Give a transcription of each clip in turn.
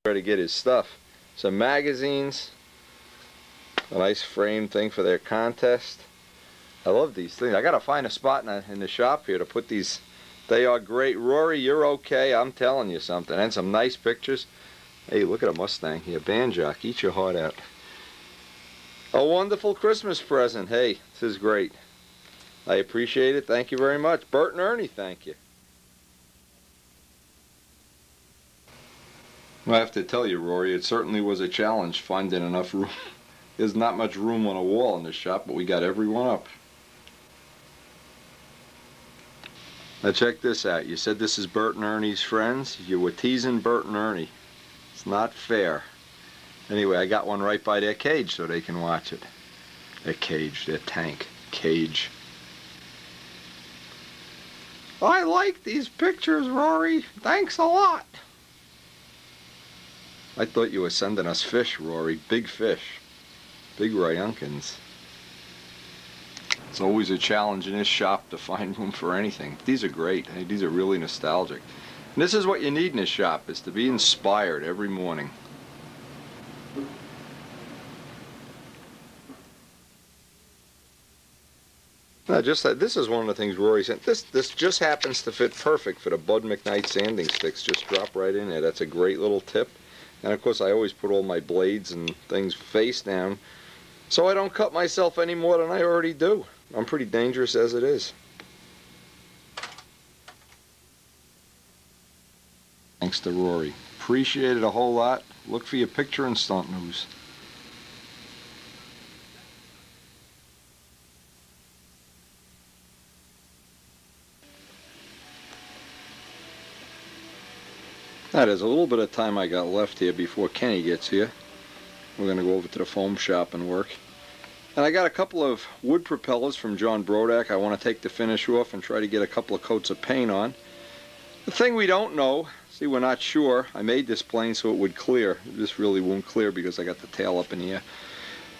Try to get his stuff. Some magazines, a nice frame thing for their contest. I love these things. I gotta find a spot in the shop here to put these. They are great. Rory, you're okay. I'm telling you something. And some nice pictures. Hey, look at a Mustang here. Banjock, eat your heart out. A wonderful Christmas present. Hey, this is great. I appreciate it. Thank you very much. Bert and Ernie, thank you. Well, I have to tell you, Rory, it certainly was a challenge finding enough room. There's not much room on a wall in this shop, but we got everyone up. Now check this out. You said this is Bert and Ernie's friends. You were teasing Bert and Ernie. It's not fair. Anyway, I got one right by their cage so they can watch it. Their cage, their tank, cage. I like these pictures, Rory. Thanks a lot. I thought you were sending us fish, Rory. Big fish. Big Ryonkins. It's always a challenge in this shop to find room for anything. These are great. Hey, these are really nostalgic. And this is what you need in this shop, is to be inspired every morning. Now, just that, this is one of the things Rory said. This just happens to fit perfect for the Bud McKnight sanding sticks. Just drop right in there. That's a great little tip. And of course, I always put all my blades and things face down, so I don't cut myself any more than I already do. I'm pretty dangerous as it is. Thanks to Rory. Appreciate it a whole lot. Look for your picture in Stunt News. Now, there's a little bit of time I got left here before Kenny gets here. We're going to go over to the foam shop and work. And I got a couple of wood propellers from John Brodak. I want to take the finish off and try to get a couple of coats of paint on. The thing we don't know, see, we're not sure. I made this plane so it would clear. This really won't clear because I got the tail up in the air.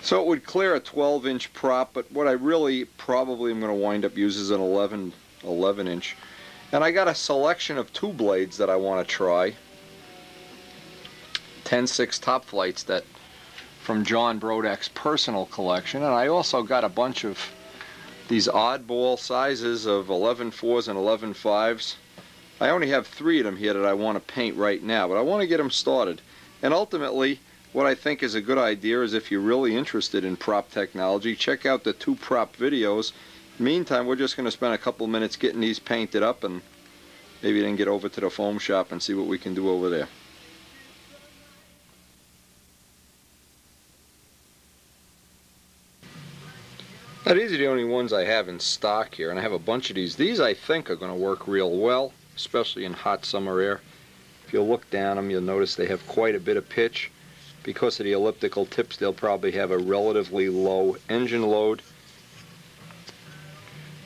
So it would clear a 12-inch prop, but what I really probably am going to wind up using is an 11-inch. And I got a selection of two blades that I want to try. 10-6 top flights that from John Brodak's personal collection, and I also got a bunch of these oddball sizes of 11.4s and 11.5s. I only have 3 of them here that I want to paint right now, but I want to get them started. And ultimately, what I think is a good idea is, if you're really interested in prop technology, check out the 2 prop videos. Meantime, we're just going to spend a couple minutes getting these painted up, and maybe then get over to the foam shop and see what we can do over there. Now, these are the only ones I have in stock here, and I have a bunch of these. These I think are going to work real well, especially in hot summer air. If you look down them, you'll notice they have quite a bit of pitch. Because of the elliptical tips, they'll probably have a relatively low engine load.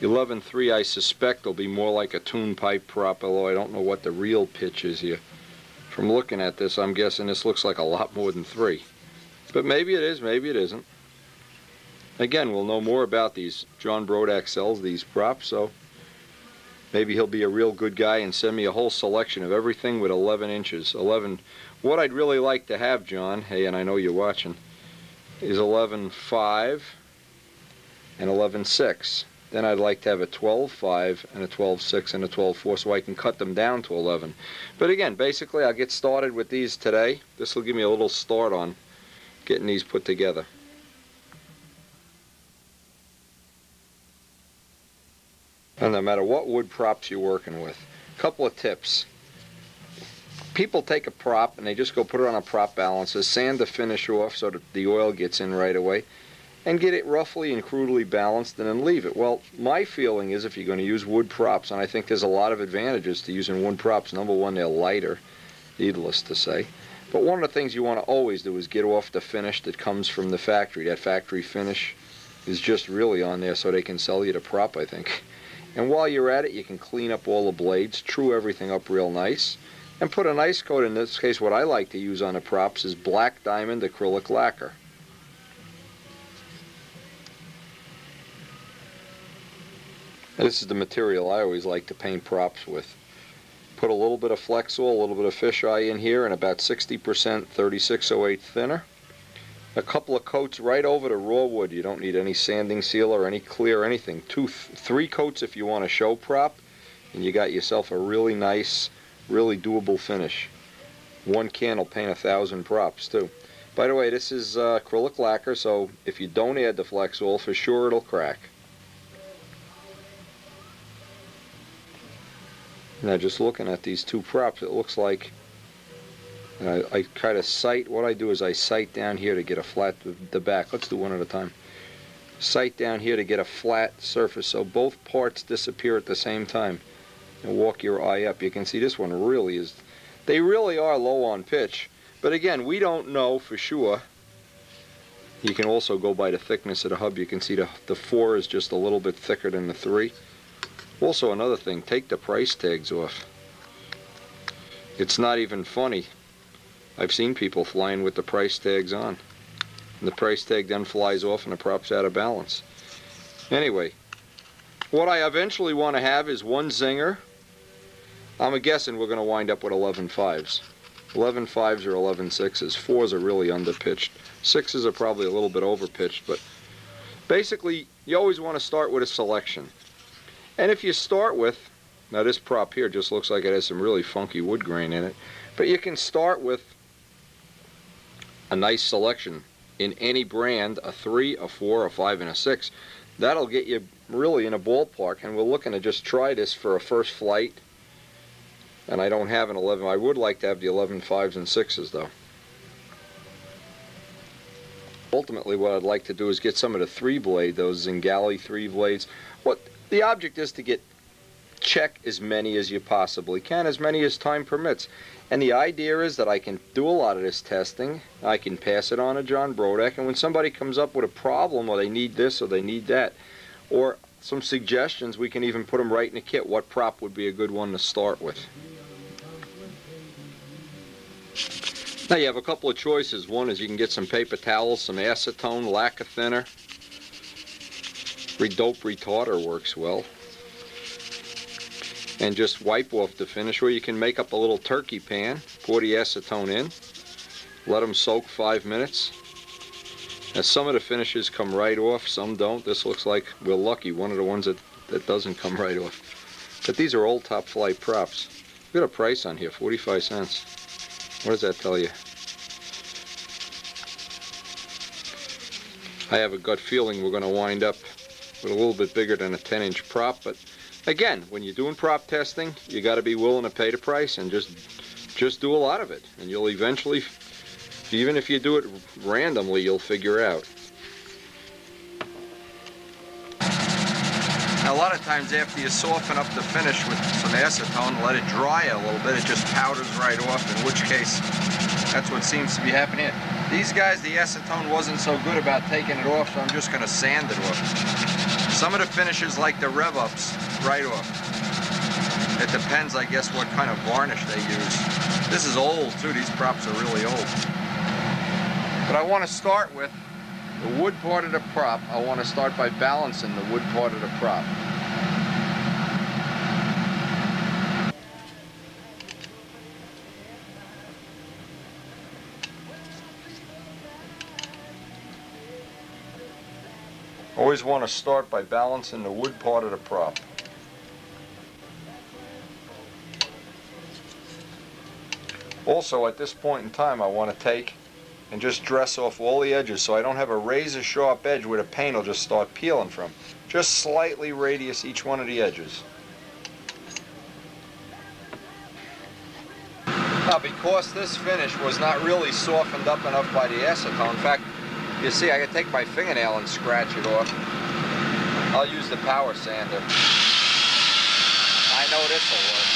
11.3, I suspect, will be more like a tune pipe prop, although I don't know what the real pitch is here. From looking at this, I'm guessing this looks like a lot more than 3. But maybe it is, maybe it isn't. Again, we'll know more about these. John Brodak sells these props, so maybe he'll be a real good guy and send me a whole selection of everything with 11 inches. 11. What I'd really like to have, John, hey, and I know you're watching, is 11.5 and 11.6. Then I'd like to have a 12.5 and a 12.6 and a 12.4 so I can cut them down to 11. But again, basically I'll get started with these today. This will give me a little start on getting these put together. And no matter what wood props you're working with, a couple of tips. People take a prop and they just go put it on a prop balancer, sand the finish off so that the oil gets in right away, and get it roughly and crudely balanced, and then leave it. Well, my feeling is, if you're going to use wood props, and I think there's a lot of advantages to using wood props. Number one, they're lighter, needless to say. But one of the things you want to always do is get off the finish that comes from the factory. That factory finish is just really on there so they can sell you the prop, I think. And while you're at it, you can clean up all the blades, true everything up real nice, and put a nice coat. In this case, what I like to use on the props is black diamond acrylic lacquer. This is the material I always like to paint props with. Put a little bit of Flexol, a little bit of fisheye in here, and about 60% 3608 thinner. A couple of coats right over the raw wood. You don't need any sanding seal or any clear anything. 3 coats if you want a show prop, and you got yourself a really nice, really doable finish. 1 can will paint 1,000 props too. By the way, this is acrylic lacquer, so if you don't add the Flexol, for sure it'll crack. Now just looking at these 2 props, it looks like I try to sight. What I do is I sight down here to get a flat, the back. Let's do one at a time. Sight down here to get a flat surface so both parts disappear at the same time. And walk your eye up. You can see this one really is, they really are low on pitch. But again, we don't know for sure. You can also go by the thickness of the hub. You can see the 4 is just a little bit thicker than the 3. Also another thing, take the price tags off. It's not even funny. I've seen people flying with the price tags on. And the price tag then flies off and the prop's out of balance. Anyway, what I eventually want to have is 1 zinger. I'm guessing we're going to wind up with 11 5s. 11 5s or 11 6s. 4s are really underpitched. 6s are probably a little bit overpitched, but basically you always want to start with a selection. And if you start with, now this prop here just looks like it has some really funky wood grain in it, but you can start with a nice selection in any brand, a 3, a 4, a 5, and a 6. That'll get you really in a ballpark, and we're looking to just try this for a first flight. And I don't have an 11. I would like to have the 11 5s and 6s though. Ultimately what I'd like to do is get some of the 3-blade, those Zingale 3 blades. What the object is to check as many as you possibly can, as many as time permits. And the idea is that I can do a lot of this testing. I can pass it on to John Brodak, and when somebody comes up with a problem, or they need this or they need that, or some suggestions, we can even put them right in the kit. What prop would be a good one to start with? Now you have a couple of choices. One is you can get some paper towels, some acetone, lacquer thinner. Dope retarder works well. And just wipe off the finish, or you can make up a little turkey pan, pour the acetone in, let them soak 5 minutes. Now some of the finishes come right off, some don't. This looks like we're lucky, one of the ones that doesn't come right off. But these are old top flight props. We've got a price on here, 45 cents. What does that tell you? I have a gut feeling we're going to wind up with a little bit bigger than a 10-inch prop, but again, when you're doing prop testing, you got to be willing to pay the price and just do a lot of it, and you'll eventually, even if you do it randomly, you'll figure out. Now, a lot of times after you soften up the finish with some acetone, let it dry a little bit, it just powders right off, in which case that's what seems to be happening here. These guys, the acetone wasn't so good about taking it off, so I'm just going to sand it off. Some of the finishes, like the rev-ups, right off. It depends, I guess, what kind of varnish they use. This is old too, these props are really old. But I want to start with the wood part of the prop. I want to start by balancing the wood part of the prop. Always want to start by balancing the wood part of the prop. Also, at this point in time, I want to take and just dress off all the edges so I don't have a razor sharp edge where the paint will just start peeling from. Just slightly radius each one of the edges. Now, because this finish was not really softened up enough by the acetone, in fact, you see, I can take my fingernail and scratch it off. I'll use the power sander. I know this will work.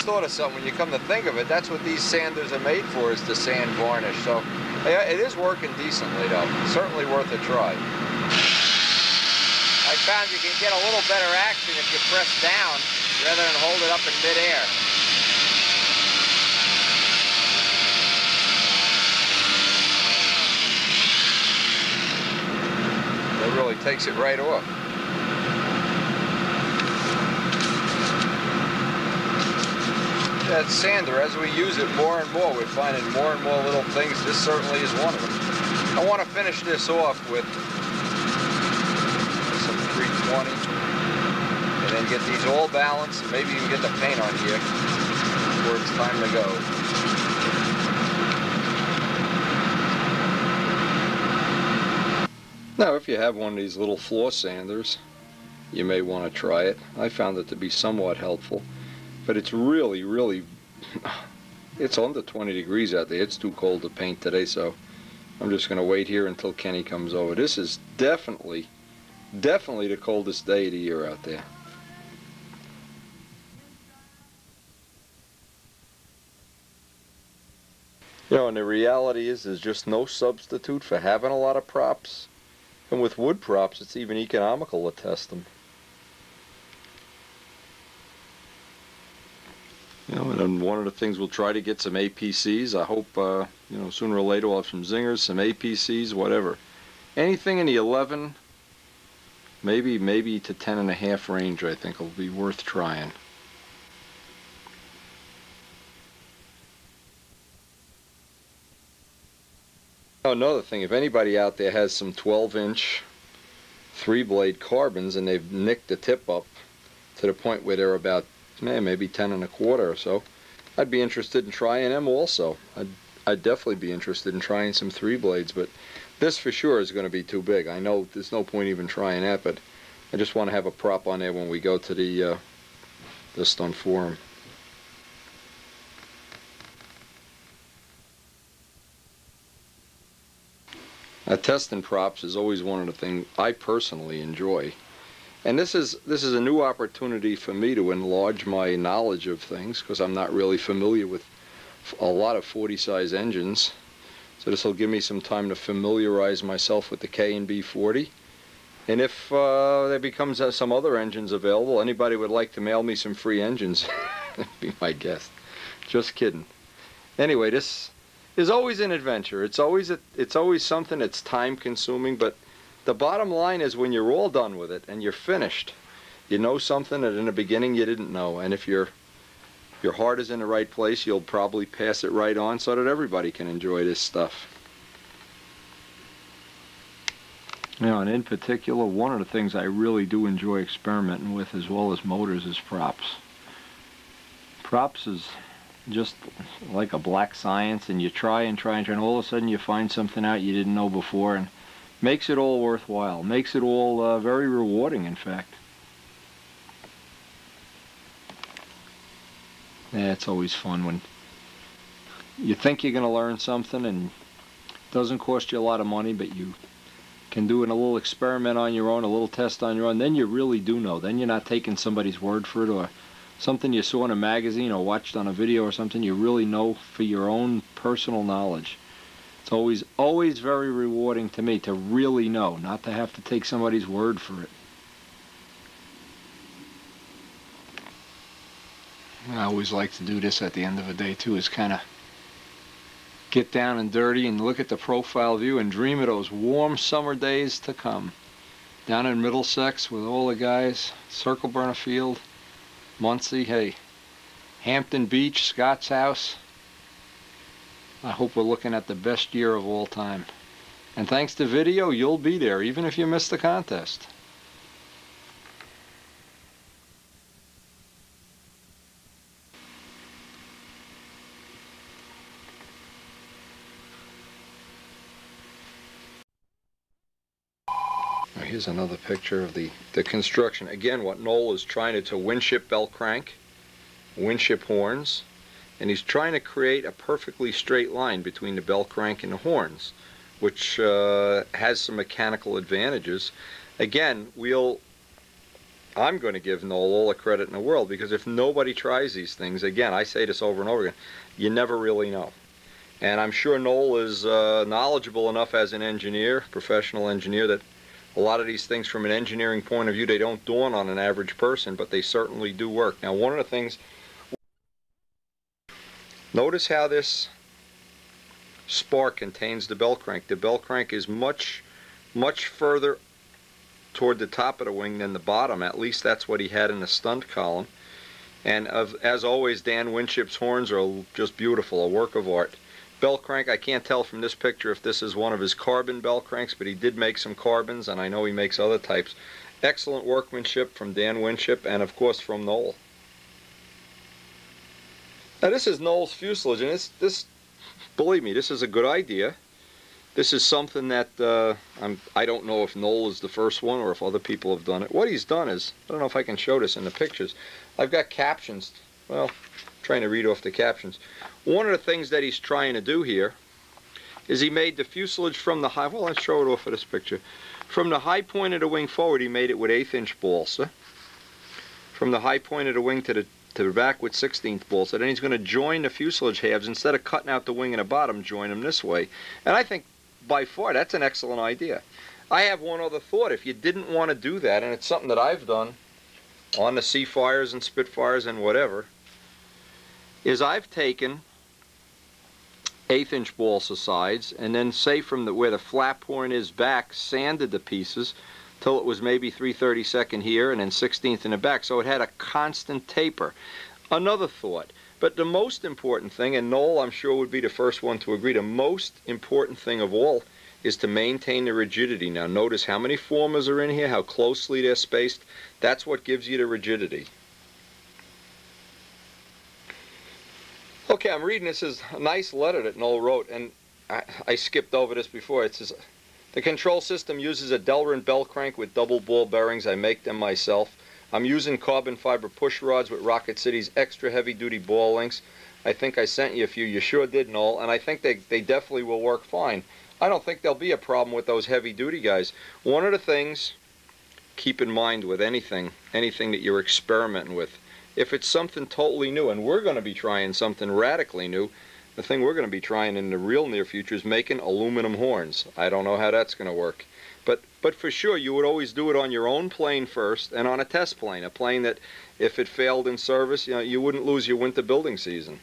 just thought of something. When you come to think of it, that's what these sanders are made for, is to sand varnish. So yeah, it is working decently though. Certainly worth a try. I found you can get a little better action if you press down rather than hold it up in midair. That really takes it right off. That sander, as we use it more and more, we're finding more and more little things. This certainly is one of them. I want to finish this off with some 320, and then get these all balanced, and maybe even get the paint on here before it's time to go. Now, if you have one of these little floor sanders, you may want to try it. I found it to be somewhat helpful. But it's really, really, it's under 20 degrees out there. It's too cold to paint today, so I'm just going to wait here until Kenny comes over. This is definitely the coldest day of the year out there. You know, and the reality is there's just no substitute for having a lot of props. And with wood props, it's even economical to test them. You know, and one of the things we'll try to get some APCs. I hope, you know, sooner or later we'll have some zingers, some APCs, whatever. Anything in the 11, maybe to 10.5 range, I think will be worth trying. Oh, another thing, if anybody out there has some 12-inch 3-blade carbons and they've nicked the tip up to the point where they're about maybe 10.25 or so, I'd be interested in trying them also. I'd definitely be interested in trying some 3-blades, but this for sure is going to be too big. I know there's no point even trying that, but I just want to have a prop on there when we go to the Stone Forum. Testing props is always one of the things I personally enjoy. And this is a new opportunity for me to enlarge my knowledge of things, because I'm not really familiar with a lot of 40 size engines. So this will give me some time to familiarize myself with the K and B 40. And if there becomes some other engines available, anybody would like to mail me some free engines, be my guest. Just kidding. Anyway, this is always an adventure. It's always something that's time consuming, but the bottom line is when you're all done with it and you're finished, you know something that in the beginning you didn't know. And if your heart is in the right place, you'll probably pass it right on so that everybody can enjoy this stuff. You know, and in particular, one of the things I really do enjoy experimenting with, as well as motors, is props. Props is just like a black science, and you try and try and try, and all of a sudden you find something out you didn't know before, and makes it all worthwhile, makes it all very rewarding, in fact. Yeah, it's always fun when you think you're going to learn something and it doesn't cost you a lot of money, but you can do a little experiment on your own, a little test on your own, then you really do know. Then you're not taking somebody's word for it, or something you saw in a magazine or watched on a video or something. You really know for your own personal knowledge. It's always very rewarding to me to really know, not to have to take somebody's word for it. I always like to do this at the end of the day too, is kind of get down and dirty and look at the profile view and dream of those warm summer days to come. Down in Middlesex with all the guys, Circle Burner Field, Muncie, hey, Hampton Beach, Scott's House. I hope we're looking at the best year of all time. And thanks to video, you'll be there, even if you miss the contest. Now here's another picture of the construction. Again, what Noel is trying to winship bell crank, winship horns, and he's trying to create a perfectly straight line between the bell crank and the horns, which has some mechanical advantages. Again, we'll I'm going to give Noel all the credit in the world, because if nobody tries these things, again, I say this over and over again, you never really know. And I'm sure Noel is knowledgeable enough as an engineer, professional engineer, that a lot of these things from an engineering point of view, they don't dawn on an average person, but they certainly do work. Now, one of the things, notice how this spark contains the bell crank. The bell crank is much further toward the top of the wing than the bottom. At least that's what he had in the stunt column. And as always, Dan Winship's horns are just beautiful, a work of art. Bell crank, I can't tell from this picture if this is one of his carbon bell cranks, but he did make some carbons, and I know he makes other types. Excellent workmanship from Dan Winship, and of course from Noel. Now this is Noel's fuselage, and this, believe me, this is a good idea. This is something that I don't know if Noel is the first one or if other people have done it. What he's done is, I don't know if I can show this in the pictures. I've got captions. Well, I'm trying to read off the captions. One of the things that he's trying to do here is he made the fuselage from the high, well, let's show it off of this picture. From the high point of the wing forward, he made it with 1/8 inch balsa. From the high point of the wing to the back with 1/16 balsa. Then he's going to join the fuselage halves, instead of cutting out the wing and the bottom, join them this way. And I think by far that's an excellent idea. I have one other thought. If you didn't want to do that, and it's something that I've done on the Seafires and Spitfires and whatever, is I've taken 1/8 inch balsa sides, and then, say from where the flap horn is back, sanded the pieces till it was maybe 3/32 here and then 1/16 in the back, so it had a constant taper. Another thought, but the most important thing, and Noel I'm sure would be the first one to agree, the most important thing of all is to maintain the rigidity. Now notice how many formers are in here, how closely they're spaced. That's what gives you the rigidity. Okay, I'm reading, this is a nice letter that Noel wrote, and I skipped over this before. It says, the control system uses a Delrin bell crank with double ball bearings. I make them myself. I'm using carbon fiber push rods with Rocket City's extra heavy duty ball links. I think I sent you a few. You sure did, Noel, and I think they definitely will work fine. I don't think there'll be a problem with those heavy duty guys. One of the things, keep in mind with anything that you're experimenting with, if it's something totally new, and we're going to be trying something radically new, the thing we're going to be trying in the real near future is making aluminum horns. I don't know how that's going to work. But for sure, you would always do it on your own plane first, and on a test plane, a plane that if it failed in service, you know, you wouldn't lose your winter building season.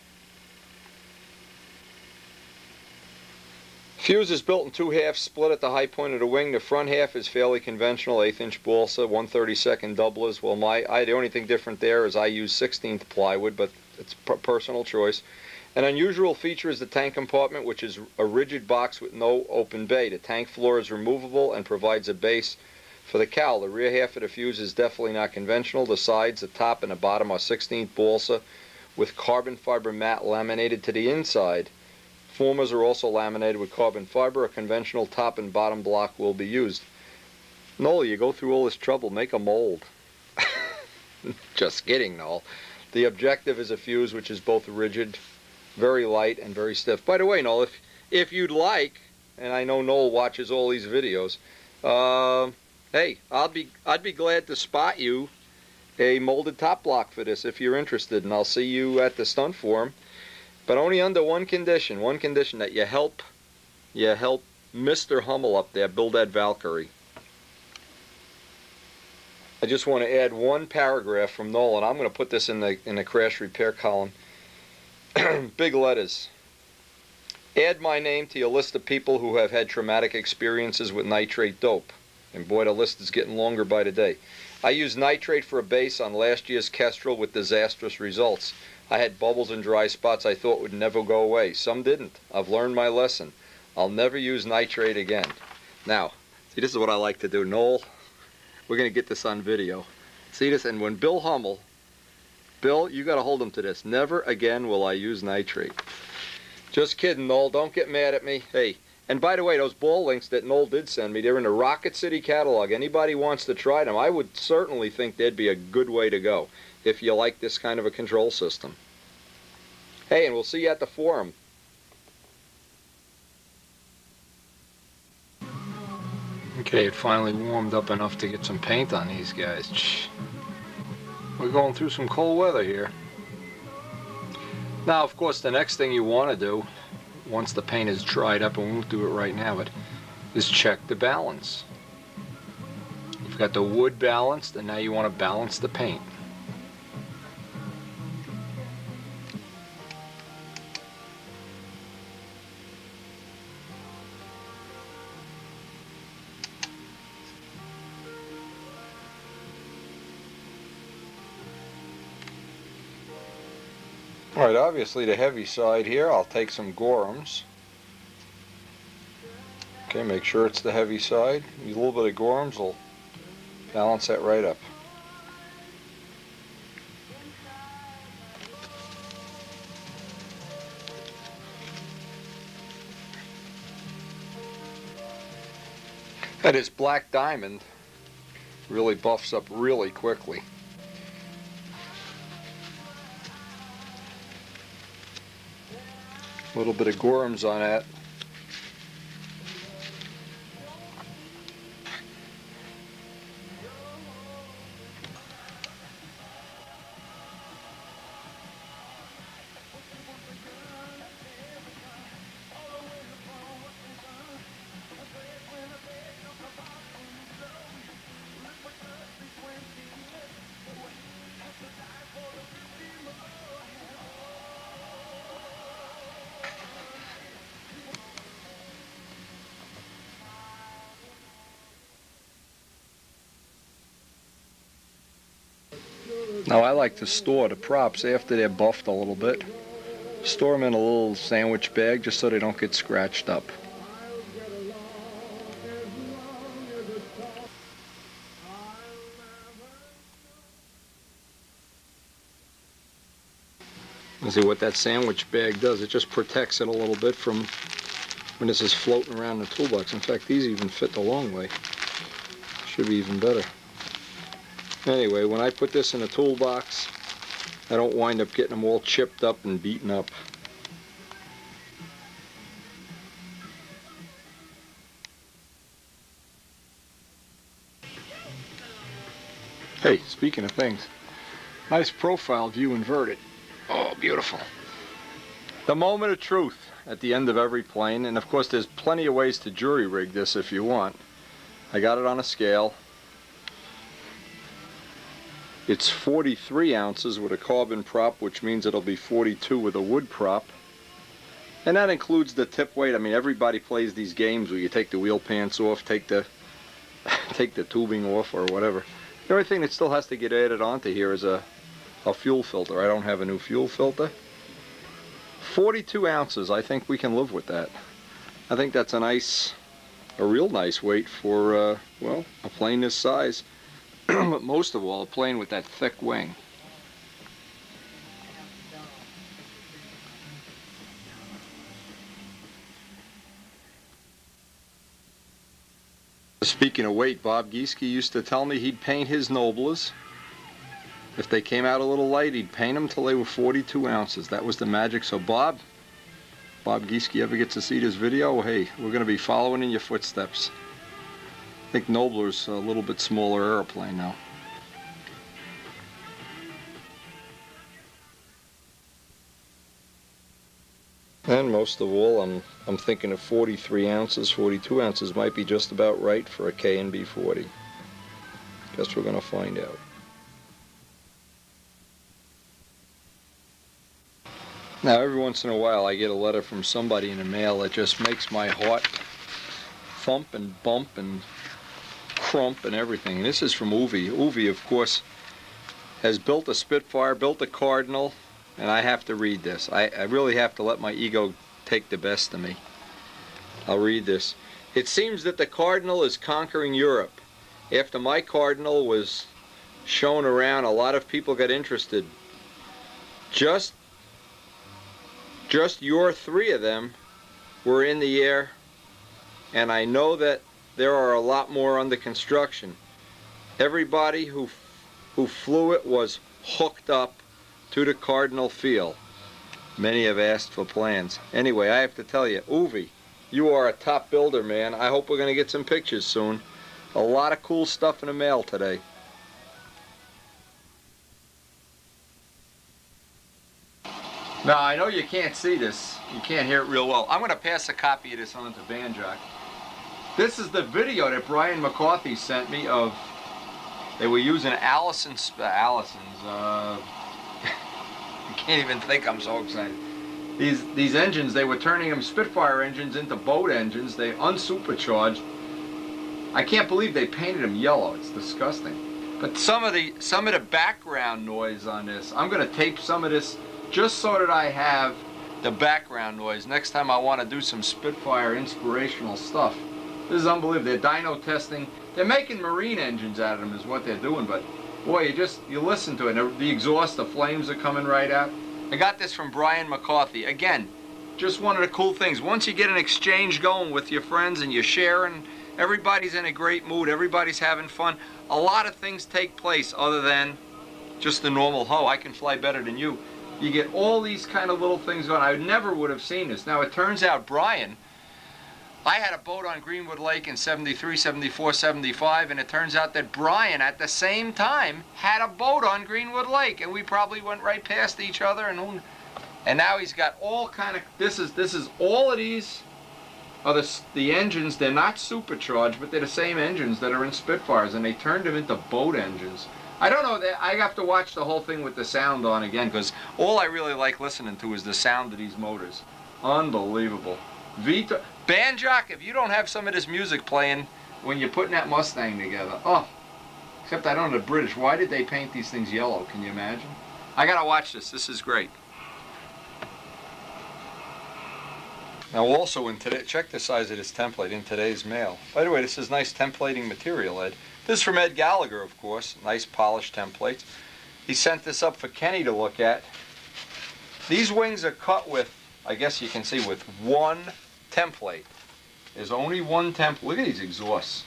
Fuse is built in 2 halves, split at the high point of the wing. The front half is fairly conventional, 1/8 inch balsa, 1/32 doublers. Well, the only thing different there is I use 16th plywood, but it's personal choice. An unusual feature is the tank compartment, which is a rigid box with no open bay. The tank floor is removable and provides a base for the cowl. The rear half of the fuse is definitely not conventional. The sides, the top, and the bottom are 16th balsa with carbon fiber mat laminated to the inside. Formers are also laminated with carbon fiber. A conventional top and bottom block will be used. Noel, you go through all this trouble, make a mold. Just kidding, Noel. The objective is a fuse which is both rigid, very light, and very stiff. By the way, Noel, if you'd like, and I know Noel watches all these videos, hey, I'd be glad to spot you a molded top block for this if you're interested, and I'll see you at the stunt forum. But only under one condition that you help Mr. Hummel up there build that Valkyrie. I just want to add one paragraph from Noel, and I'm going to put this in the crash repair column. Big letters. Add my name to your list of people who have had traumatic experiences with nitrate dope. And boy, the list is getting longer by the day. I used nitrate for a base on last year's Kestrel with disastrous results. I had bubbles and dry spots I thought would never go away. Some didn't. I've learned my lesson. I'll never use nitrate again. Now, see, this is what I like to do. Noel, we're going to get this on video. See this? And when Bill Hummel, Bill, you got to hold him to this. Never again will I use nitrate. Just kidding, Noel. Don't get mad at me. Hey, and by the way, those ball links that Noel did send me, they're in the Rocket City catalog. Anybody wants to try them, I would certainly think they'd be a good way to go if you like this kind of a control system. Hey, and we'll see you at the forum. Okay, it finally warmed up enough to get some paint on these guys. We're going through some cold weather here. Now, of course, the next thing you want to do, once the paint is dried up, and we won't do it right now, but is check the balance. You've got the wood balanced, and now you want to balance the paint. Alright, obviously the heavy side here, I'll take some Gorhams. Okay, make sure it's the heavy side. A little bit of Gorhams will balance that right up. And this black diamond really buffs up really quickly. A little bit of Gorhams on that. Now I like to store the props after they're buffed a little bit. Store them in a little sandwich bag just so they don't get scratched up. And see what that sandwich bag does, it just protects it a little bit from when this is floating around the toolbox. In fact, these even fit the long way. Should be even better. Anyway, when I put this in a toolbox, I don't wind up getting them all chipped up and beaten up. Hey, speaking of things, nice profile view inverted. Oh, beautiful. The moment of truth at the end of every plane, and of course there's plenty of ways to jury rig this if you want. I got it on a scale. It's 43 ounces with a carbon prop, which means it'll be 42 with a wood prop. And that includes the tip weight. I mean, everybody plays these games where you take the wheel pants off, take the tubing off or whatever. The only thing that still has to get added onto here is a fuel filter. I don't have a new fuel filter. 42 ounces, I think we can live with that. I think that's a real nice weight for, well, a plane this size. But most of all, a plane with that thick wing. Speaking of weight, Bob Gieske used to tell me he'd paint his Noblers. If they came out a little light, he'd paint them till they were 42 ounces. That was the magic. So Bob Gieske ever gets to see this video, hey, we're going to be following in your footsteps. I think Nobler's a little bit smaller airplane now. And most of all, I'm thinking of 43 ounces, 42 ounces might be just about right for a K&B 40. Guess we're going to find out. Now, every once in a while I get a letter from somebody in the mail that just makes my heart thump and bump and crump and everything. And this is from Uwe. Uwe, of course, has built a Spitfire, built a Cardinal, and I have to read this. I really have to let my ego take the best of me. I'll read this. It seems that the Cardinal is conquering Europe. After my Cardinal was shown around, a lot of people got interested. Just your three of them were in the air, and I know that there are a lot more under construction. Everybody who flew it was hooked up to the Cardinal feel. Many have asked for plans. Anyway, I have to tell you, Uwe, you are a top builder, man. I hope we're going to get some pictures soon. A lot of cool stuff in the mail today. Now, I know you can't see this. You can't hear it real well. I'm going to pass a copy of this on to Banjock. This is the video that Brian McCarthy sent me of, they were using Allison's, I can't even think, I'm so excited. These engines, they were turning them Spitfire engines into boat engines. They unsupercharged. I can't believe they painted them yellow. It's disgusting. But some of the background noise on this, I'm going to tape some of this just so that I have the background noise next time I want to do some Spitfire inspirational stuff. This is unbelievable. They're dyno testing. They're making marine engines out of them is what they're doing, but boy, you listen to it, and the exhaust, the flames are coming right out. I got this from Brian McCarthy. Again, just one of the cool things. Once you get an exchange going with your friends and you're sharing, everybody's in a great mood, everybody's having fun. A lot of things take place other than just the normal, oh, I can fly better than you. You get all these kind of little things going. I never would have seen this. Now, it turns out Brian, I had a boat on Greenwood Lake in 73, 74, 75, and it turns out that Brian, at the same time, had a boat on Greenwood Lake, and we probably went right past each other, and now he's got all kind of, this is all of these are the engines. They're not supercharged, but they're the same engines that are in Spitfires, and they turned them into boat engines. I don't know, I have to watch the whole thing with the sound on again, because all I really like listening to is the sound of these motors. Unbelievable. Banjock, if you don't have some of this music playing when you're putting that Mustang together, oh, except I don't know the British. Why did they paint these things yellow? Can you imagine? I gotta watch this. This is great. Now also in today, check the size of this template in today's mail. By the way, this is nice templating material, Ed. This is from Ed Gallagher, of course. Nice polished templates. He sent this up for Kenny to look at. These wings are cut with, I guess you can see, with one template. There's only one template. Look at these exhausts.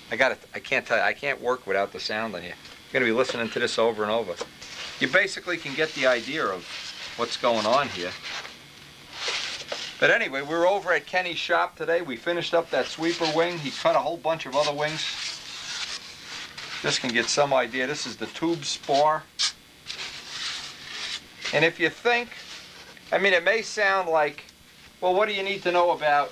I can't tell you, I can't work without the sound on here. You're going to be listening to this over and over. You basically can get the idea of what's going on here. But anyway, we're over at Kenny's shop today. We finished up that sweeper wing. He cut a whole bunch of other wings. Just can get some idea. This is the tube spar. And if you think, I mean, it may sound like, well, what do you need to know about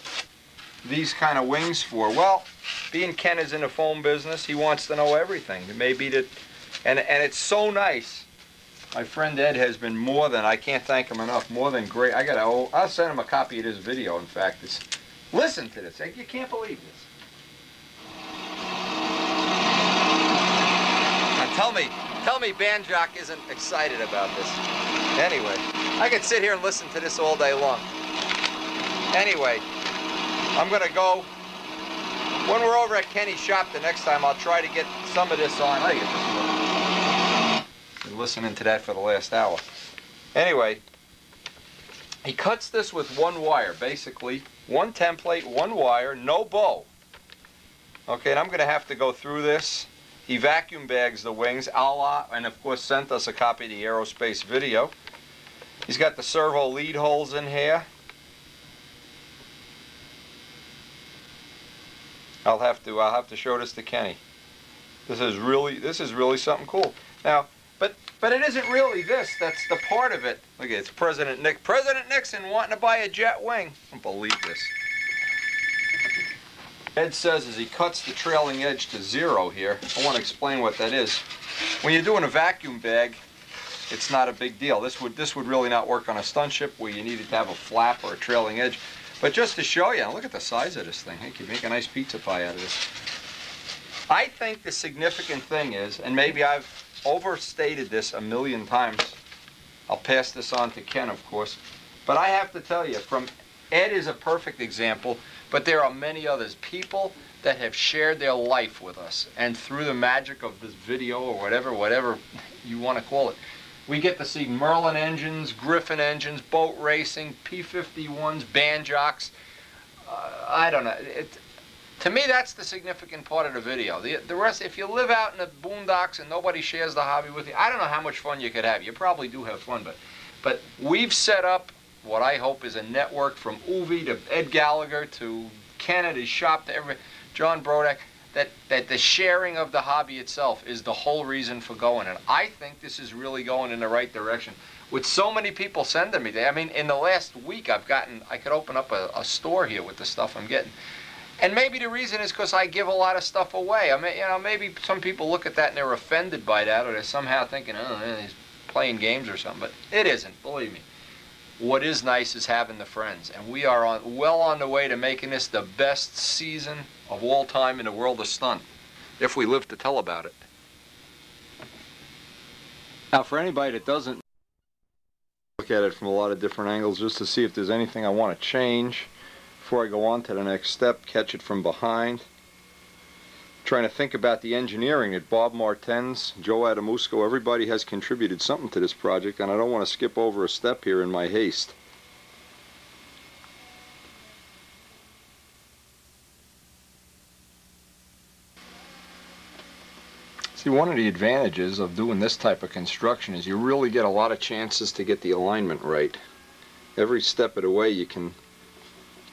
these kind of wings for? Well, being Ken is in the foam business, he wants to know everything. It may be that, and it's so nice. My friend Ed has been more than, I can't thank him enough, more than great. I'll send him a copy of this video, in fact. Listen to this. You can't believe this. Now tell me Banjock isn't excited about this. Anyway, I could sit here and listen to this all day long. Anyway, I'm going to go. When we're over at Kenny's shop the next time, I'll try to get some of this on. I get this. Been listening to that for the last hour. Anyway, he cuts this with one wire, basically. One template, one wire, no bow. Okay, and I'm going to have to go through this. He vacuum bags the wings, and of course sent us a copy of the aerospace video. He's got the servo lead holes in here. I'll have to show this to Kenny. This is really something cool. Now, but it isn't really this. That's the part of it. Look at it. It's President Nixon wanting to buy a jet wing. I don't believe this. Ed says as he cuts the trailing edge to 0 here, I want to explain what that is. When you're doing a vacuum bag, it's not a big deal. This would really not work on a stunt ship where you needed to have a flap or a trailing edge. But just to show you, look at the size of this thing. You can make a nice pizza pie out of this. I think the significant thing is, and maybe I've overstated this a million times. I'll pass this on to Ken, of course. But I have to tell you, Ed is a perfect example, but there are many others. People that have shared their life with us. And through the magic of this video or whatever you want to call it, we get to see Merlin engines, Griffin engines, boat racing, P-51s, Banjocks. I don't know. To me, that's the significant part of the video. The rest, if you live out in the boondocks and nobody shares the hobby with you, I don't know how much fun you could have. You probably do have fun, but we've set up what I hope is a network from Uwe to Ed Gallagher to Ken at his shop to John Brodak. that the sharing of the hobby itself is the whole reason for going. And I think this is really going in the right direction. With so many people sending me, I mean, in the last week I could open up a store here with the stuff I'm getting. And maybe the reason is because I give a lot of stuff away. I mean, you know, maybe some people look at that and they're offended by that, or they're somehow thinking, oh, he's playing games or something. But it isn't, believe me. What is nice is having the friends, and we are well on the way to making this the best season of all time in the world of stunt, if we live to tell about it. Now, for anybody that doesn't look at it from a lot of different angles, just to see if there's anything I want to change before I go on to the next step, catch it from behind. Trying to think about the engineering at Bob Martens, Joe Adamusco, everybody has contributed something to this project, and I don't want to skip over a step here in my haste. See, one of the advantages of doing this type of construction is you really get a lot of chances to get the alignment right. Every step of the way you can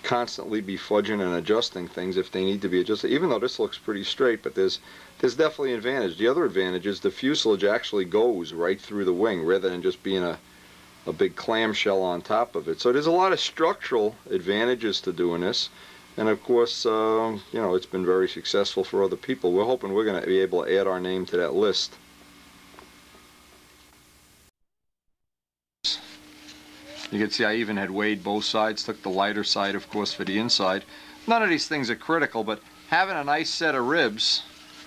constantly be fudging and adjusting things if they need to be adjusted, even though this looks pretty straight, but there's definitely an advantage. The other advantage is the fuselage actually goes right through the wing rather than just being a big clamshell on top of it. So there's a lot of structural advantages to doing this, and of course you know, it's been very successful for other people. We're hoping we're going to be able to add our name to that list. You can see I even had weighed both sides, took the lighter side, of course, for the inside. None of these things are critical, but having a nice set of ribs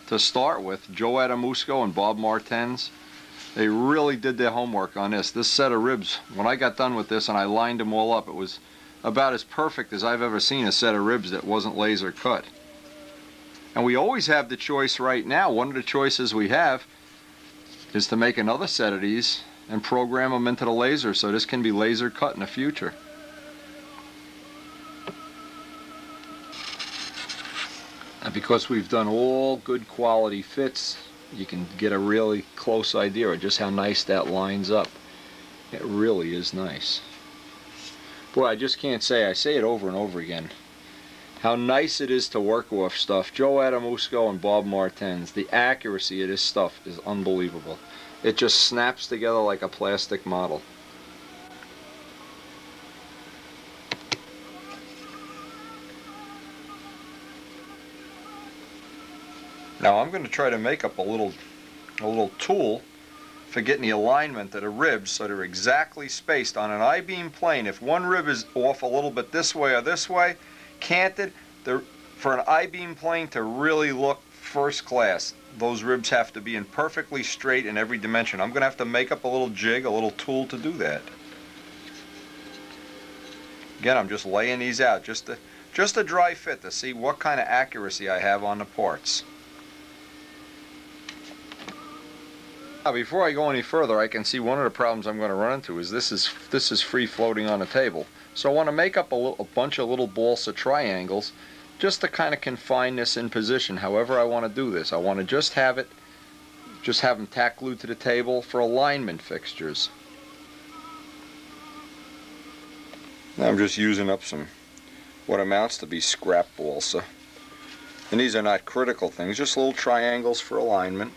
to start with, Joe Adamusco and Bob Martens, they really did their homework on this. This set of ribs, when I got done with this and I lined them all up, it was about as perfect as I've ever seen a set of ribs that wasn't laser cut. And we always have the choice right now. One of the choices we have is to make another set of these and program them into the laser, so this can be laser cut in the future. And because we've done all good quality fits, you can get a really close idea of just how nice that lines up. It really is nice. Boy, I just can't say, I say it over and over again, how nice it is to work with stuff. Joe Adamusco and Bob Martens, the accuracy of this stuff is unbelievable. It just snaps together like a plastic model. Now I'm going to try to make up a little tool for getting the alignment of the ribs so they're exactly spaced on an I-beam plane. If one rib is off a little bit this way or this way, canted, for an I-beam plane to really look first class, those ribs have to be in perfectly straight in every dimension. I'm going to have to make up a little jig, a little tool to do that. Again, I'm just laying these out just a dry fit to see what kind of accuracy I have on the parts. Now, before I go any further, I can see one of the problems I'm going to run into is this is free floating on a table. So I want to make up a bunch of little balsa triangles just to kind of confine this in position. However I want to do this, I want to just have them tack glued to the table for alignment fixtures. Now I'm just using up some what amounts to be scrap balsa, and these are not critical things, just little triangles for alignment.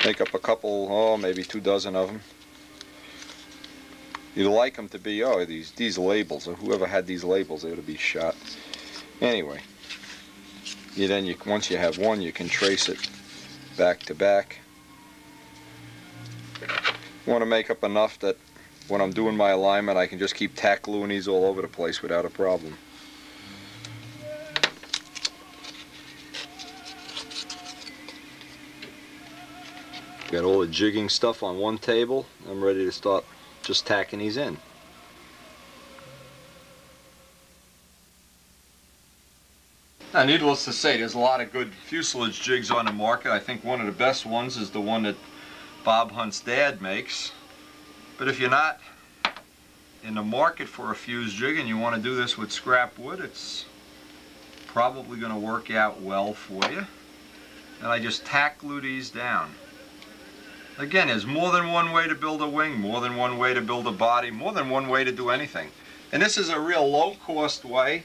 Make up a couple, oh, maybe 2 dozen of them. You'd like them to be, oh, these labels, or whoever had these labels, they ought to be shot. Anyway, once you have one, you can trace it back to back. You want to make up enough that when I'm doing my alignment, I can just keep tack gluing these all over the place without a problem. Got all the jigging stuff on one table. I'm ready to start just tacking these in. Now, needless to say, there's a lot of good fuselage jigs on the market. I think one of the best ones is the one that Bob Hunt's dad makes. But if you're not in the market for a fuse jig and you want to do this with scrap wood, it's probably going to work out well for you. And I just tack glue these down. Again, there's more than one way to build a wing, more than one way to build a body, more than one way to do anything. And this is a real low-cost way,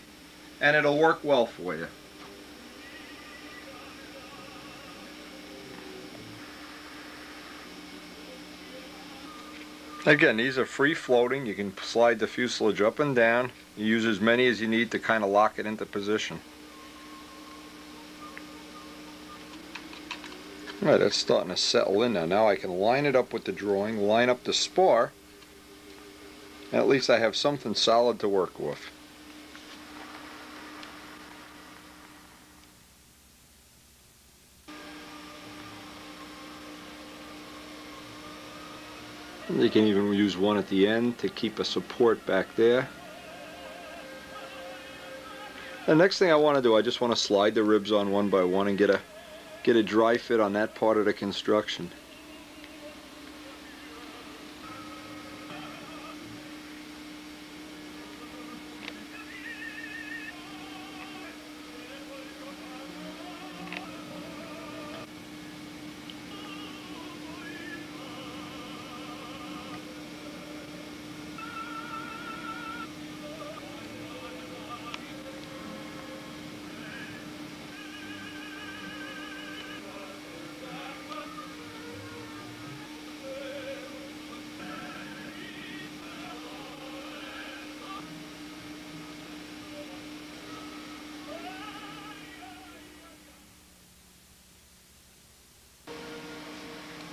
and it'll work well for you. Again, these are free floating. You can slide the fuselage up and down. You use as many as you need to kind of lock it into position. Alright, that's starting to settle in now. Now I can line it up with the drawing, line up the spar, and at least I have something solid to work with. You can even use one at the end to keep a support back there. The next thing I want to do, I just want to slide the ribs on one by one and get a dry fit on that part of the construction.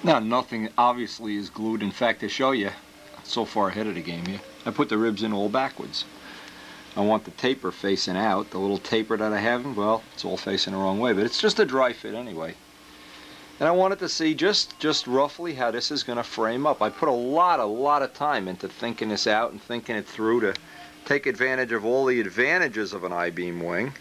Now nothing obviously is glued. In fact, to show you, so far ahead of the game here, I put the ribs in all backwards. I want the taper facing out. The little taper that I have, well, it's all facing the wrong way, but it's just a dry fit anyway. And I wanted to see just roughly how this is going to frame up. I put a lot of time into thinking this out and thinking it through to take advantage of all the advantages of an I-beam wing,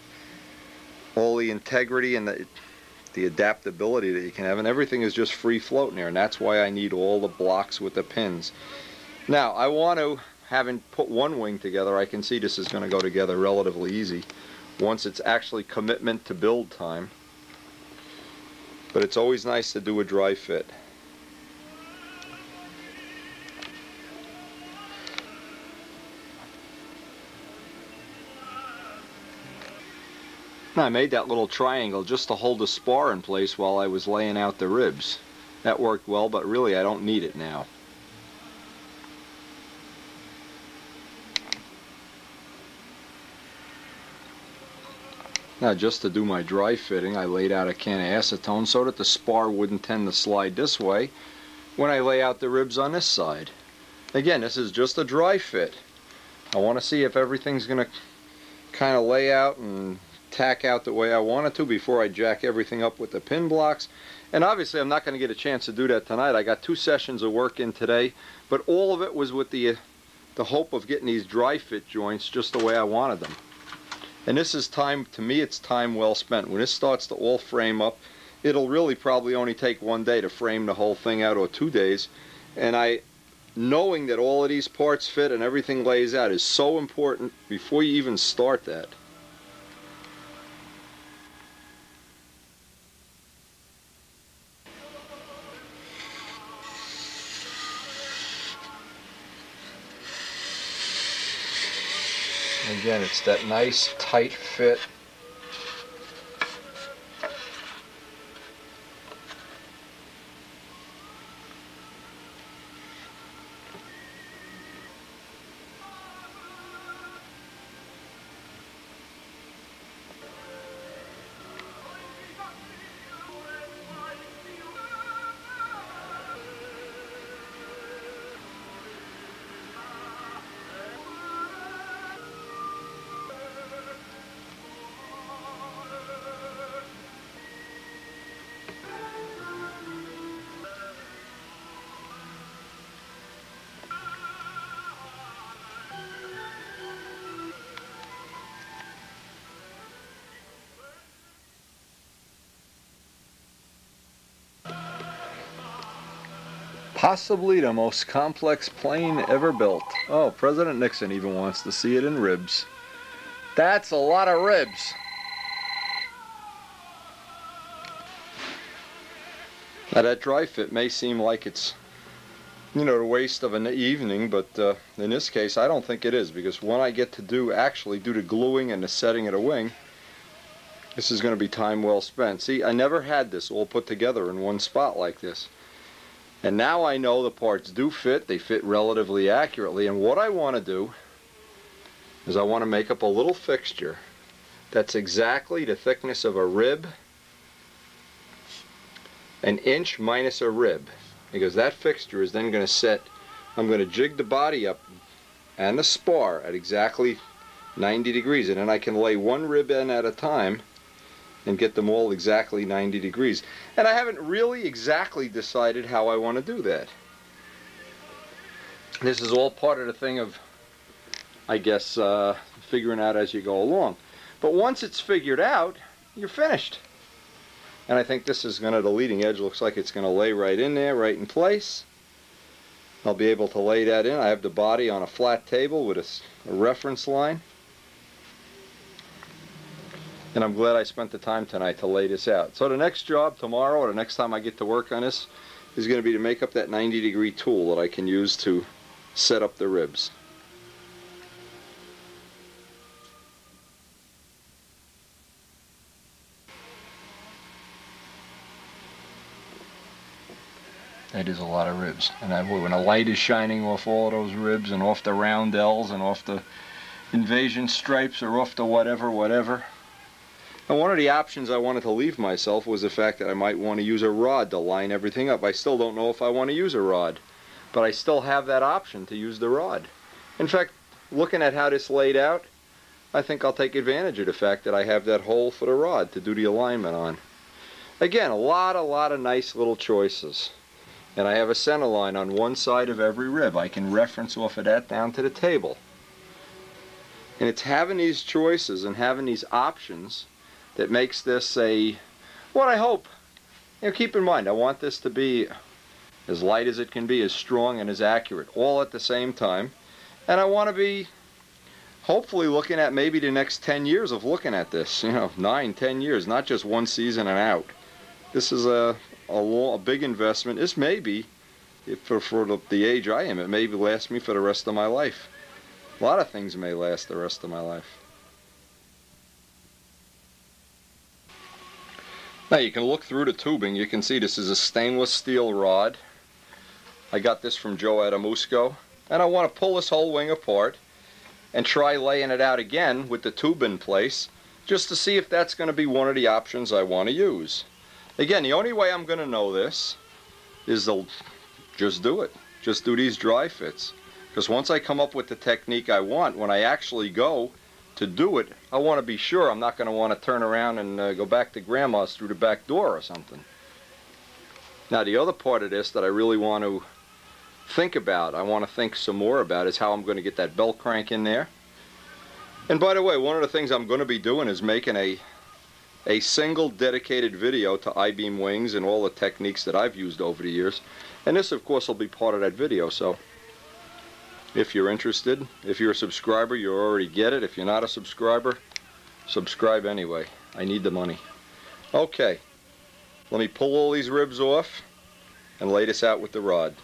all the integrity and the adaptability that you can have, and everything is just free floating there, and that's why I need all the blocks with the pins. Now I want to, having put one wing together, I can see this is going to go together relatively easy once it's actually commitment to build time, but it's always nice to do a dry fit. I made that little triangle just to hold the spar in place while I was laying out the ribs. That worked well, but really I don't need it now. Now just to do my dry fitting, I laid out a can of acetone so that the spar wouldn't tend to slide this way when I lay out the ribs on this side. Again, this is just a dry fit. I want to see if everything's going to kind of lay out and tack out the way I want it to before I jack everything up with the pin blocks. And obviously I'm not going to get a chance to do that tonight. I got 2 sessions of work in today, but all of it was with the hope of getting these dry fit joints just the way I wanted them. And this is time, to me it's time well spent. When this starts to all frame up, it'll really probably only take 1 day to frame the whole thing out, or 2 days. And knowing that all of these parts fit and everything lays out is so important before you even start that. Again, it's that nice tight fit. Possibly the most complex plane ever built. Oh, President Nixon even wants to see it in ribs. That's a lot of ribs. Now that dry fit may seem like it's, you know, the waste of an evening, but in this case I don't think it is, because when I get to actually do the gluing and the setting of the wing, this is going to be time well spent. See, I never had this all put together in one spot like this. And now I know the parts do fit. They fit relatively accurately. And what I want to do is I want to make up a little fixture that's exactly the thickness of a rib, an inch minus a rib, because that fixture is then going to set, I'm going to jig the body up and the spar at exactly 90 degrees, and then I can lay one rib in at a time and get them all exactly 90 degrees. And I haven't really exactly decided how I want to do that. This is all part of the thing of, I guess, figuring out as you go along. But once it's figured out, you're finished. And I think this is going to, the leading edge looks like it's going to lay right in there, right in place. I'll be able to lay that in. I have the body on a flat table with a reference line. And I'm glad I spent the time tonight to lay this out. So the next job tomorrow, or the next time I get to work on this, is going to be to make up that 90-degree tool that I can use to set up the ribs. That is a lot of ribs. And when the light is shining off all of those ribs and off the roundels and off the invasion stripes or off the whatever. And one of the options I wanted to leave myself was the fact that I might want to use a rod to line everything up. I still don't know if I want to use a rod, but I still have that option to use the rod. In fact, looking at how this laid out, I think I'll take advantage of the fact that I have that hole for the rod to do the alignment on. Again, a lot of nice little choices. And I have a center line on one side of every rib. I can reference off of that down to the table. And it's having these choices and having these options that makes this what I hope. Keep in mind, I want this to be as light as it can be, as strong and as accurate, all at the same time. And I want to be hopefully looking at maybe the next 10 years of looking at this, 9, 10 years, not just one season and out. This is a big investment. This may be, for the age I am, it may last me for the rest of my life. A lot of things may last the rest of my life. Now you can look through the tubing. You can see this is a stainless steel rod. I got this from Joe Adamusco. And I want to pull this whole wing apart and try laying it out again with the tube in place, just to see if that's going to be one of the options I want to use. Again, the only way I'm going to know this is to just do it. Just do these dry fits. Because once I come up with the technique I want, when I actually go to do it, I want to be sure I'm not going to want to turn around and go back to Grandma's through the back door or something. Now the other part of this that I really want to think about, I want to think some more about, is how I'm going to get that belt crank in there. And by the way, one of the things I'm going to be doing is making a single dedicated video to I-beam wings and all the techniques that I've used over the years. And this of course will be part of that video, so if you're interested, if you're a subscriber, you already get it. If you're not a subscriber, subscribe anyway. I need the money. Okay, let me pull all these ribs off and lay this out with the rod.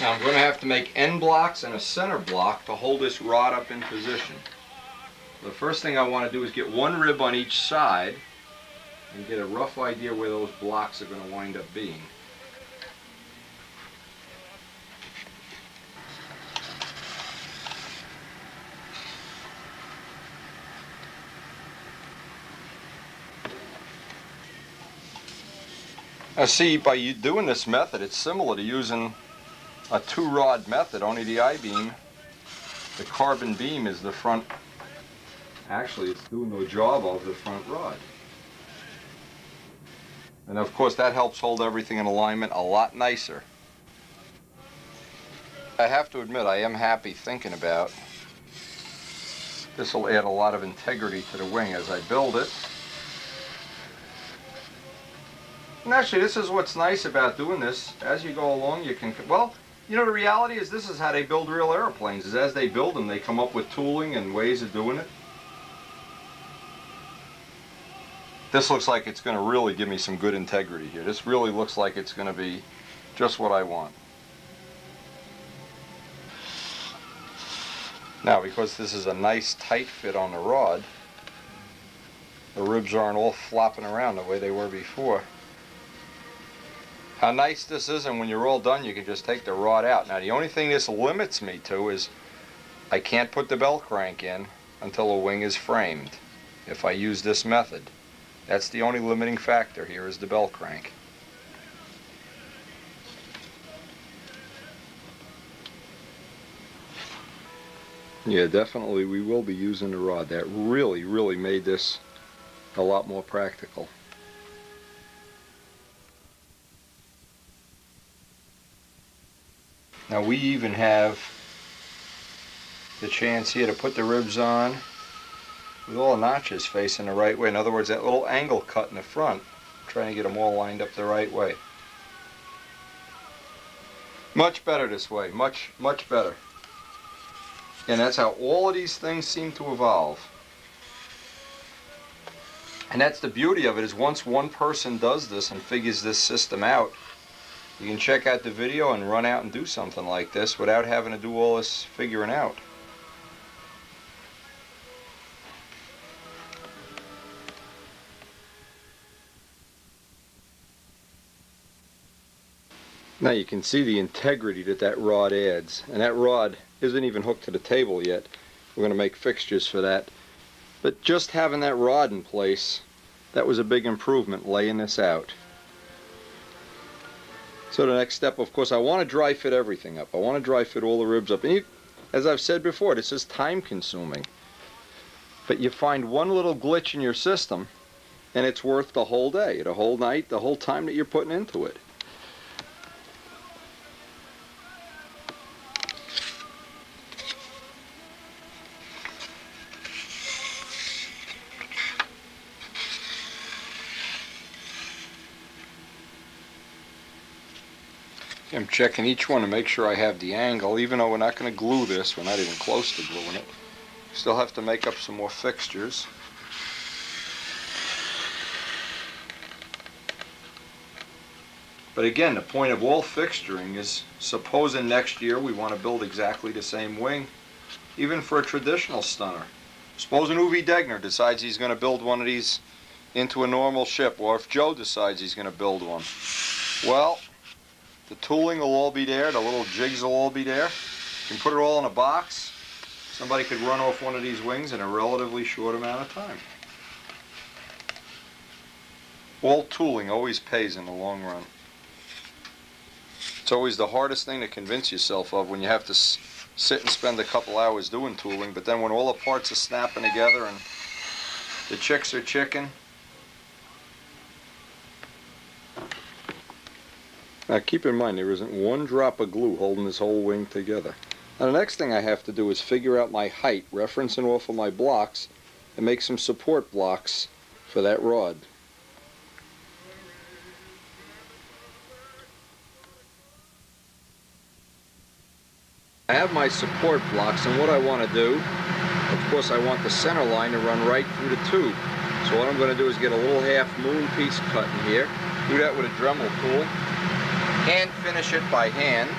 Now I'm going to have to make end blocks and a center block to hold this rod up in position. The first thing I want to do is get one rib on each side and get a rough idea where those blocks are going to wind up being. Now see, by doing this method, it's similar to using a two-rod method, only the I-beam, the carbon beam, is the front. Actually, it's doing the job of the front rod. And of course that helps hold everything in alignment a lot nicer. I have to admit, I am happy thinking about this. Will add a lot of integrity to the wing as I build it. And actually, this is what's nice about doing this. As you go along, you can, well, the reality is this is how they build real airplanes, is as they build them, they come up with tooling and ways of doing it. This looks like it's going to really give me some good integrity here. This really looks like it's going to be just what I want. Now, because this is a nice tight fit on the rod, the ribs aren't all flopping around the way they were before. How nice this is, and when you're all done you can just take the rod out. Now the only thing this limits me to is I can't put the bell crank in until a wing is framed if I use this method. That's the only limiting factor here, is the bell crank. Yeah, definitely we will be using the rod. That really made this a lot more practical. Now we even have the chance here to put the ribs on with all the notches facing the right way. In other words, that little angle cut in the front, trying to get them all lined up the right way. Much better this way, much better. And that's how all of these things seem to evolve. And that's the beauty of it, is once one person does this and figures this system out, you can check out the video and run out and do something like this without having to do all this figuring out. Now you can see the integrity that that rod adds, and that rod isn't even hooked to the table yet. We're going to make fixtures for that. But just having that rod in place, that was a big improvement, laying this out. So the next step, of course, I want to dry fit everything up. I want to dry fit all the ribs up. And as I've said before, this is time consuming. But you find one little glitch in your system and it's worth the whole day, the whole night, the whole time that you're putting into it. I'm checking each one to make sure I have the angle, even though we're not going to glue this. We're not even close to gluing it. Still have to make up some more fixtures. But again, the point of all fixturing is, supposing next year we want to build exactly the same wing, even for a traditional stunner. Supposing Uwe Degner decides he's going to build one of these into a normal ship, or if Joe decides he's going to build one. Well, the tooling will all be there, the little jigs will all be there. You can put it all in a box. Somebody could run off one of these wings in a relatively short amount of time. All tooling always pays in the long run. It's always the hardest thing to convince yourself of, when you have to sit and spend a couple hours doing tooling, but then when all the parts are snapping together and the chicks are chicking. Now keep in mind, there isn't one drop of glue holding this whole wing together. Now the next thing I have to do is figure out my height, referencing off of my blocks, and make some support blocks for that rod. I have my support blocks, and what I want to do, of course I want the center line to run right through the tube. So what I'm going to do is get a little half moon piece cut in here, do that with a Dremel tool, hand finish it by hand.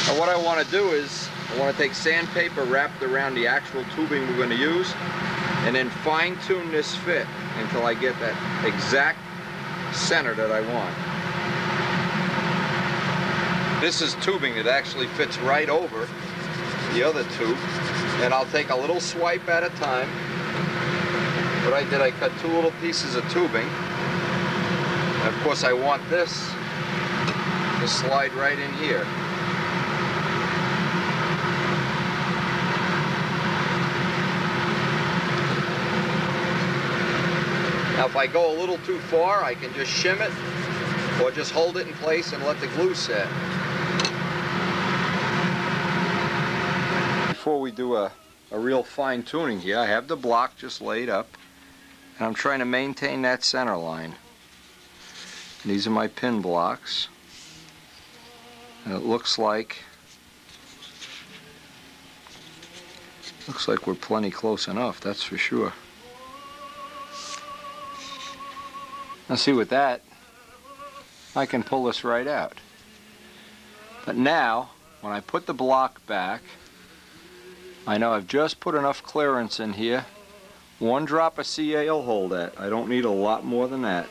Now what I want to do is, I want to take sandpaper wrapped around the actual tubing we're going to use, and then fine tune this fit until I get that exact center that I want. This is tubing that actually fits right over the other tube, and I'll take a little swipe at a time. What I did, I cut two little pieces of tubing, and of course I want this to slide right in here. Now if I go a little too far, I can just shim it, or just hold it in place and let the glue set. Before we do a real fine tuning here, I have the block just laid up, and I'm trying to maintain that center line. And these are my pin blocks, and it looks like Looks like we're plenty close enough, that's for sure. Now see, with that, I can pull this right out. But now, when I put the block back, I know I've just put enough clearance in here. 1 drop of CA will hold that. I don't need a lot more than that.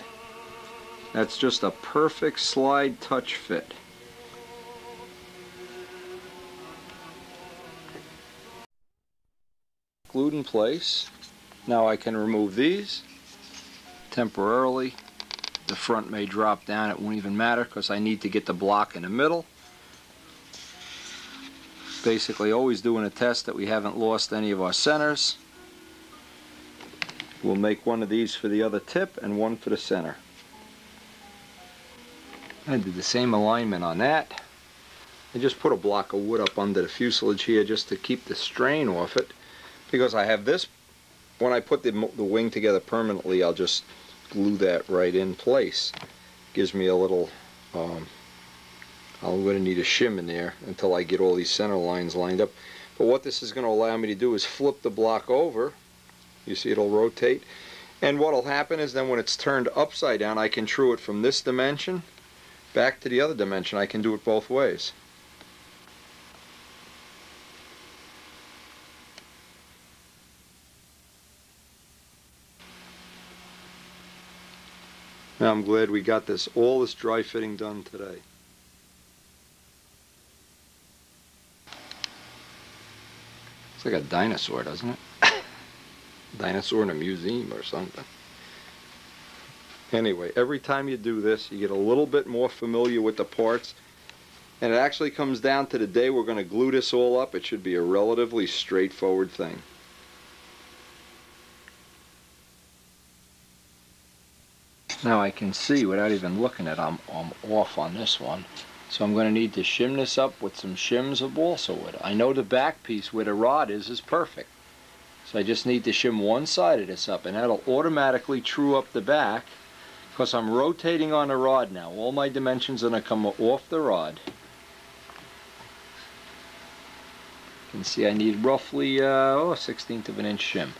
That's just a perfect slide touch fit. Glued in place. Now I can remove these temporarily. The front may drop down, it won't even matter because I need to get the block in the middle. Basically always doing a test that we haven't lost any of our centers. We'll make one of these for the other tip and one for the center. I did the same alignment on that. I just put a block of wood up under the fuselage here just to keep the strain off it, because I have this, when I put the wing together permanently, I'll just glue that right in place. Gives me a little, I'm going to need a shim in there until I get all these center lines lined up. But what this is going to allow me to do is flip the block over. You see it'll rotate. And what will happen is then when it's turned upside down, I can true it from this dimension back to the other dimension. I can do it both ways. Now I'm glad we got all this dry fitting done today. It's like a dinosaur, doesn't it? Dinosaur in a museum or something. Anyway, every time you do this, you get a little bit more familiar with the parts, and it actually comes down to the day we're going to glue this all up. It should be a relatively straightforward thing. Now I can see without even looking at it, I'm off on this one. So I'm going to need to shim this up with some shims of balsa wood. I know the back piece where the rod is perfect. So I just need to shim one side of this up, and that'll automatically true up the back because I'm rotating on the rod now. All my dimensions are going to come off the rod. You can see I need roughly a 1/16 of an inch shim.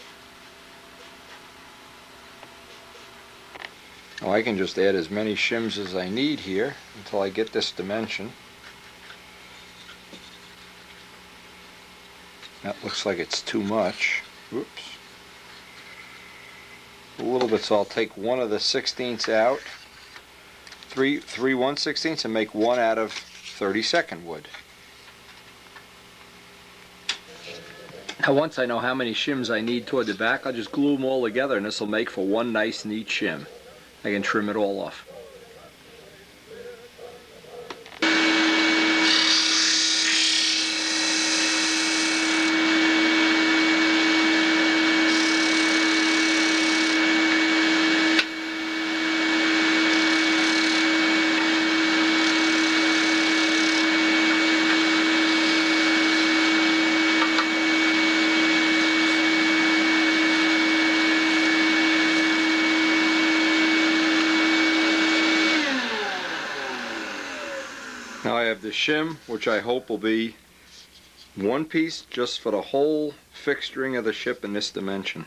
Now I can just add as many shims as I need here until I get this dimension. That looks like it's too much. Oops. A little bit, so I'll take one of the 16ths out, three 1/16ths, and make one out of 32nd wood. Now once I know how many shims I need toward the back, I'll just glue them all together, and this will make for one nice neat shim. I can trim it all off. Now I have the shim, which I hope will be one piece just for the whole fixturing of the ship in this dimension.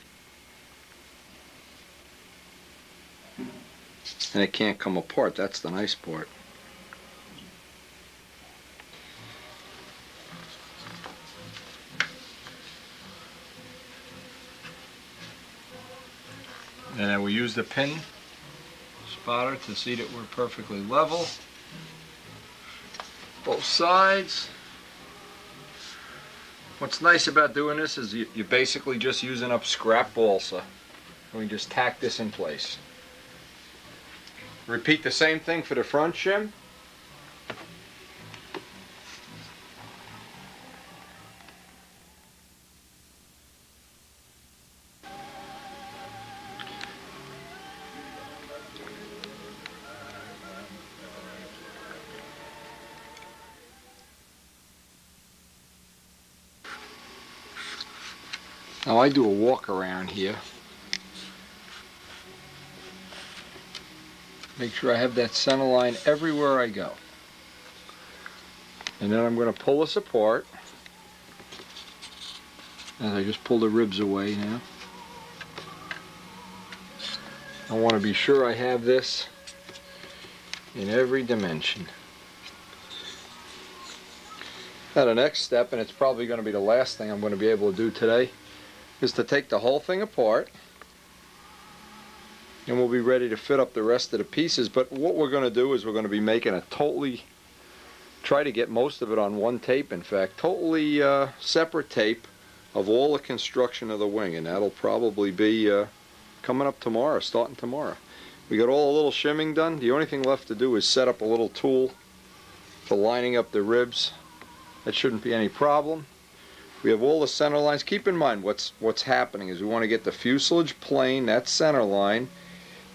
And it can't come apart, that's the nice part. And then we use the pin spotter to see that we're perfectly level. Both sides. What's nice about doing this is you're basically just using up scrap balsa. And we just tack this in place. Repeat the same thing for the front shim. Now I do a walk around here. Make sure I have that center line everywhere I go. And then I'm going to pull this apart. As I just pull the ribs away now. I want to be sure I have this in every dimension. Now the next step, and it's probably going to be the last thing I'm going to be able to do today, is to take the whole thing apart, and we'll be ready to fit up the rest of the pieces. But what we're going to do is we're going to be making a try to get most of it on one tape, in fact, totally separate tape of all the construction of the wing, and that'll probably be coming up tomorrow, starting tomorrow. We got all the little shimming done. The only thing left to do is set up a little tool for lining up the ribs. That shouldn't be any problem. We have all the center lines. Keep in mind what's happening is we want to get the fuselage plane, that center line,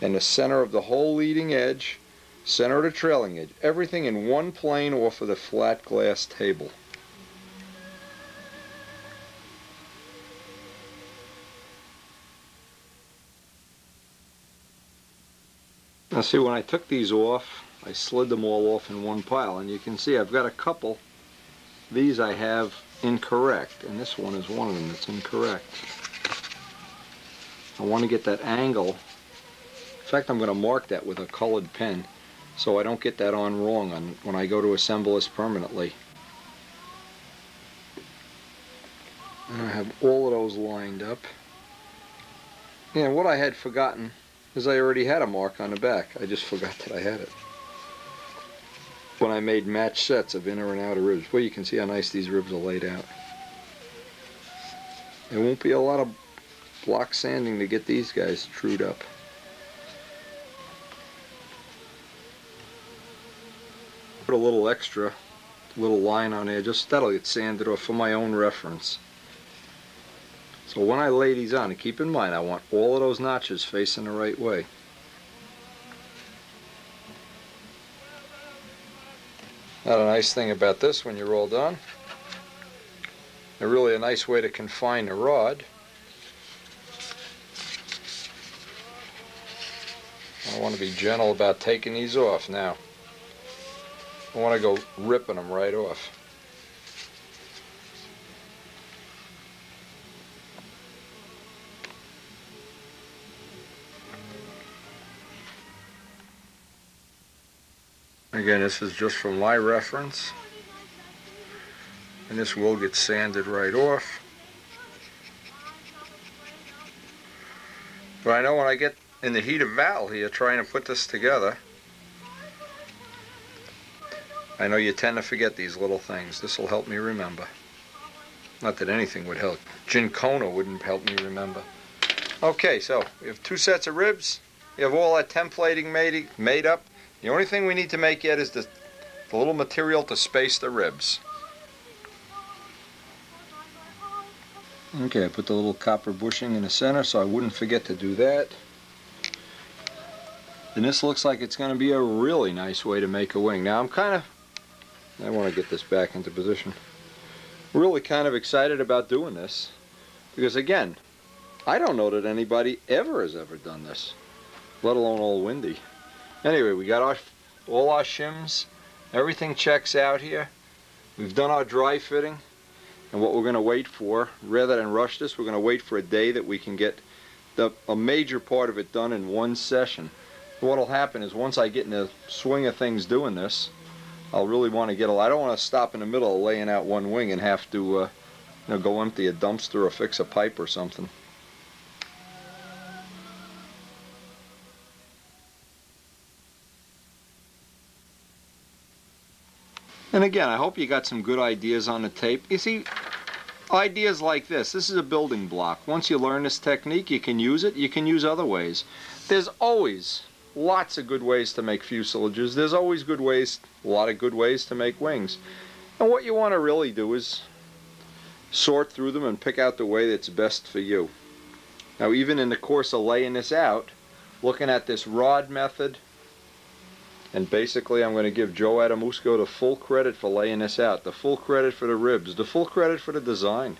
and the center of the whole leading edge, center of the trailing edge, everything in one plane off of the flat glass table. Now see, when I took these off, I slid them all off in one pile, and you can see I've got a couple. These I have incorrect, and this one is one of them that's incorrect. I want to get that angle. In fact, I'm going to mark that with a colored pen so I don't get that on wrong when I go to assemble this permanently. And I have all of those lined up. And what I had forgotten is I already had a mark on the back. I just forgot that I had it when I made match sets of inner and outer ribs. Well, you can see how nice these ribs are laid out. There won't be a lot of block sanding to get these guys trued up. Put a little extra, little line on there, just that'll get sanded off for my own reference. So when I lay these on, and keep in mind I want all of those notches facing the right way. Now the nice thing about this when you're all done, and really a nice way to confine the rod. I want to be gentle about taking these off now. I want to go ripping them right off. Again, this is just from my reference, and this will get sanded right off. But I know when I get in the heat of battle here trying to put this together, I know you tend to forget these little things. This will help me remember. Not that anything would help. Ginkona wouldn't help me remember. Okay, so we have two sets of ribs. You have all that templating made up. The only thing we need to make yet is the little material to space the ribs. Okay, I put the little copper bushing in the center so I wouldn't forget to do that. And this looks like it's going to be a really nice way to make a wing. Now I want to get this back into position. Really kind of excited about doing this because again, I don't know that anybody has ever done this, let alone old Windy. Anyway, we got all our shims. Everything checks out here. We've done our dry fitting. And what we're going to wait for, rather than rush this, we're going to wait for a day that we can get a major part of it done in one session. What will happen is once I get in the swing of things doing this, I'll really want to get I don't want to stop in the middle of laying out one wing and have to go empty a dumpster or fix a pipe or something. And again, I hope you got some good ideas on the tape. You see, ideas like this is a building block. Once you learn this technique, you can use it. You can use other ways. There's always lots of good ways to make fuselages. There's always a lot of good ways to make wings. And what you want to really do is sort through them and pick out the way that's best for you. Now, even in the course of laying this out, looking at this rod method, and basically I'm going to give Joe Adamusco the full credit for laying this out, the full credit for the ribs, the full credit for the design.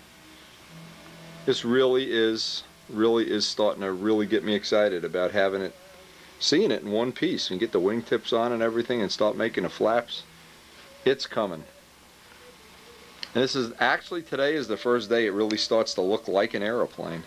This really is starting to really get me excited about seeing it in one piece and get the wingtips on and everything and start making the flaps. It's coming. And this is actually, today is the first day it really starts to look like an aeroplane.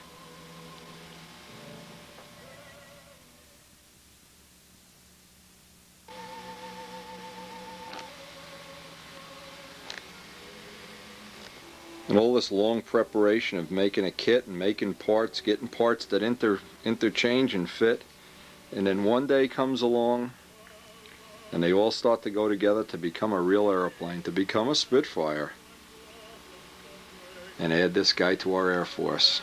And all this long preparation of making a kit and making parts, getting parts that interchange and fit, and then one day comes along and they all start to go together to become a real airplane, to become a Spitfire, and add this guy to our Air Force.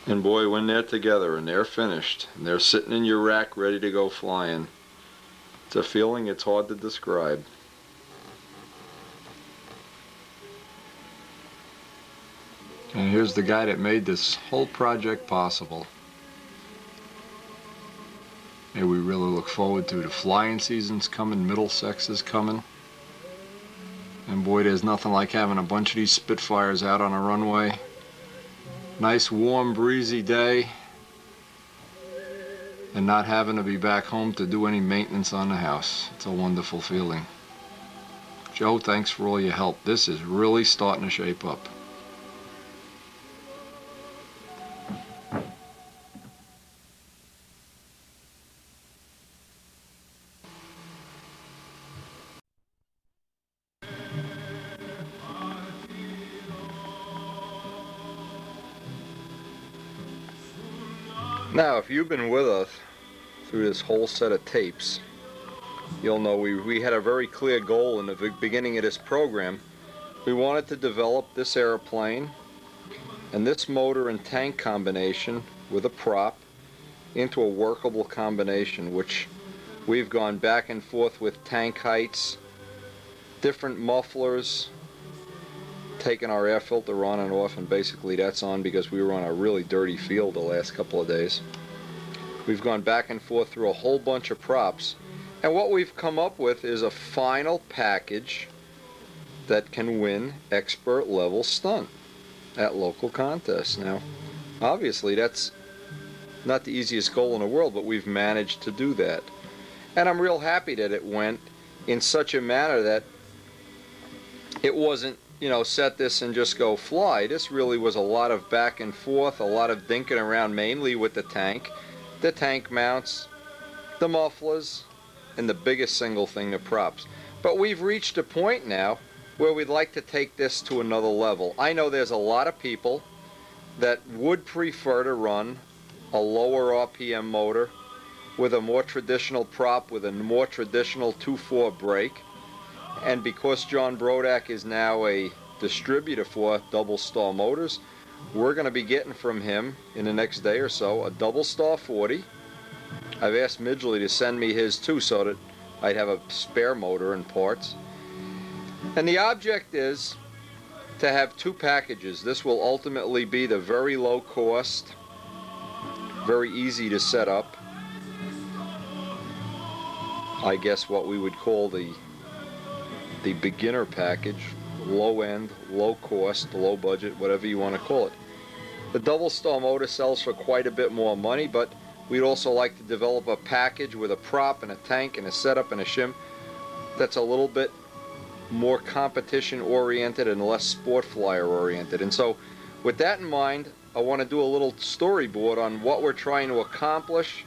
And boy, when they're together and they're finished and they're sitting in your rack ready to go flying, it's a feeling it's hard to describe. And here's the guy that made this whole project possible. And we really look forward to the flying season's coming, Middlesex is coming. And boy, there's nothing like having a bunch of these Spitfires out on a runway. Nice, warm, breezy day, and not having to be back home to do any maintenance on the house. It's a wonderful feeling. Joe, thanks for all your help. This is really starting to shape up. Now, if you've been with us through this whole set of tapes, you'll know we had a very clear goal in the beginning of this program. We wanted to develop this airplane and this motor and tank combination with a prop into a workable combination, which we've gone back and forth with tank heights, different mufflers, taken our air filter on and off, and basically that's on because we were on a really dirty field the last couple of days. We've gone back and forth through a whole bunch of props, and what we've come up with is a final package that can win expert level stunt at local contests. Now, obviously that's not the easiest goal in the world, but we've managed to do that, and I'm real happy that it went in such a manner that it wasn't, you know, set this and just go fly. This really was a lot of back and forth, a lot of dinking around, mainly with the tank mounts, the mufflers, and the biggest single thing, the props. But we've reached a point now where we'd like to take this to another level. I know there's a lot of people that would prefer to run a lower RPM motor with a more traditional prop, with a more traditional 2.4 brake. And because John Brodak is now a distributor for Double Star Motors, we're going to be getting from him in the next day or so a Double Star 40. I've asked Midgley to send me his too so that I'd have a spare motor and parts. And the object is to have two packages. This will ultimately be the very low cost, very easy to set up, I guess what we would call the beginner package, low end, low cost, low budget, whatever you want to call it. The Double Star motor sells for quite a bit more money, but we'd also like to develop a package with a prop and a tank and a setup and a shim that's a little bit more competition oriented and less sport flyer oriented. And so with that in mind, I want to do a little storyboard on what we're trying to accomplish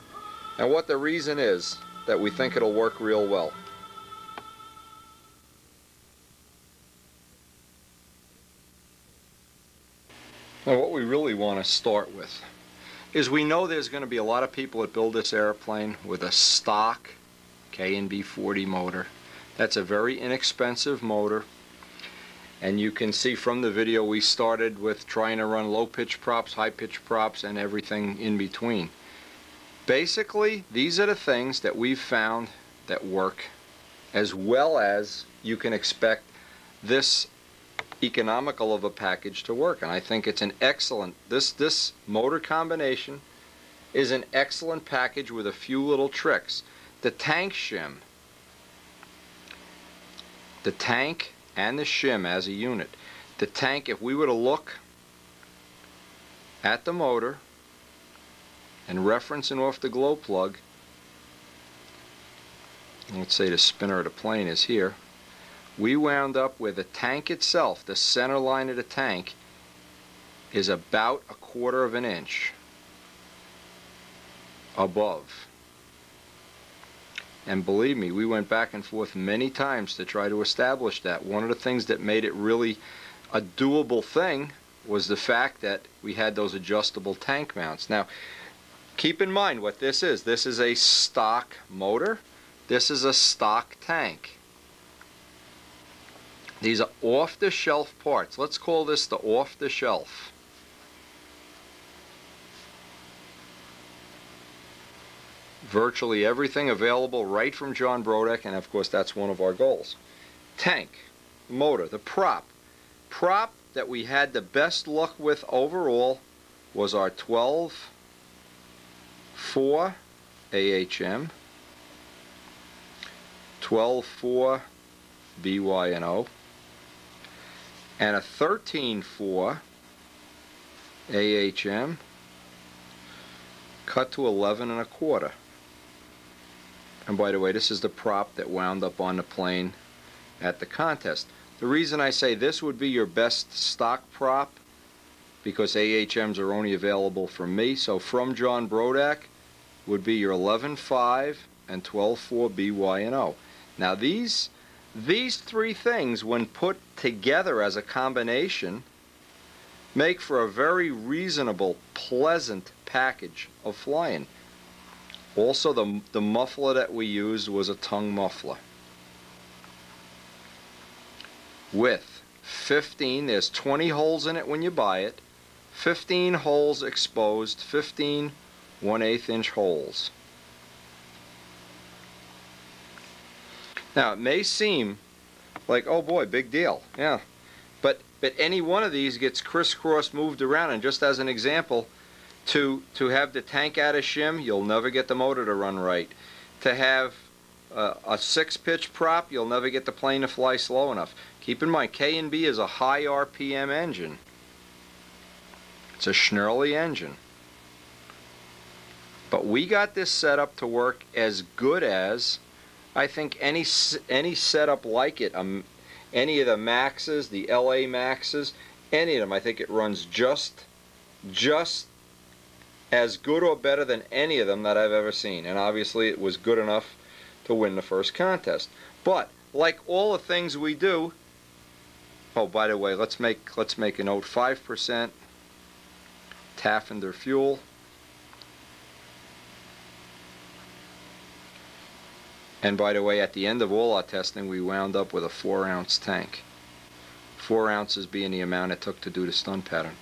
and what the reason is that we think it'll work real well. Now, what we really want to start with is we know there's going to be a lot of people that build this airplane with a stock K&B 40 motor. That's a very inexpensive motor, and you can see from the video we started with trying to run low pitch props, high pitch props, and everything in between. Basically, these are the things that we've found that work, as well as you can expect this economical of a package to work. And I think it's an excellent, this motor combination is an excellent package with a few little tricks. The tank shim, the tank and the shim as a unit. The tank, if we were to look at the motor and referencing off the glow plug, let's say the spinner of the plane is here, we wound up with the tank itself, the center line of the tank, is about 1/4 of an inch above. And believe me, we went back and forth many times to try to establish that. One of the things that made it really a doable thing was the fact that we had those adjustable tank mounts. Now, keep in mind what this is. This is a stock motor. This is a stock tank. These are off-the-shelf parts. Let's call this the off-the-shelf. Virtually everything available right from John Brodak, and of course that's one of our goals. Tank, motor, the prop. Prop that we had the best luck with overall was our 12-4 AHM, 12-4 BY&O, and a 13-4 AHM cut to 11 1/4. And by the way, this is the prop that wound up on the plane at the contest. The reason I say this would be your best stock prop, because AHMs are only available from me, so from John Brodak would be your 11-5 and 12-4 BY&O. Now these three things, when put together as a combination, make for a very reasonable, pleasant package of flying. Also, the muffler that we used was a tongue muffler with 15, there's 20 holes in it when you buy it, 15 holes exposed, 15 1/8 inch holes. Now, it may seem like, oh boy, big deal, yeah, but any one of these gets crisscross moved around, and just as an example, to have the tank out of shim, you'll never get the motor to run right. To have a 6-pitch prop, you'll never get the plane to fly slow enough. Keep in mind, K&B is a high RPM engine. It's a Schnurly engine. But we got this setup to work as good as, I think, any setup like it. Any of the Maxes, the LA Maxes, any of them, I think it runs just as good or better than any of them that I've ever seen. And obviously it was good enough to win the first contest. But like all the things we do, oh, by the way, let's make a note, 5% Taffender fuel. And by the way, at the end of all our testing, we wound up with a 4-ounce tank. 4 ounces being the amount it took to do the stun pattern.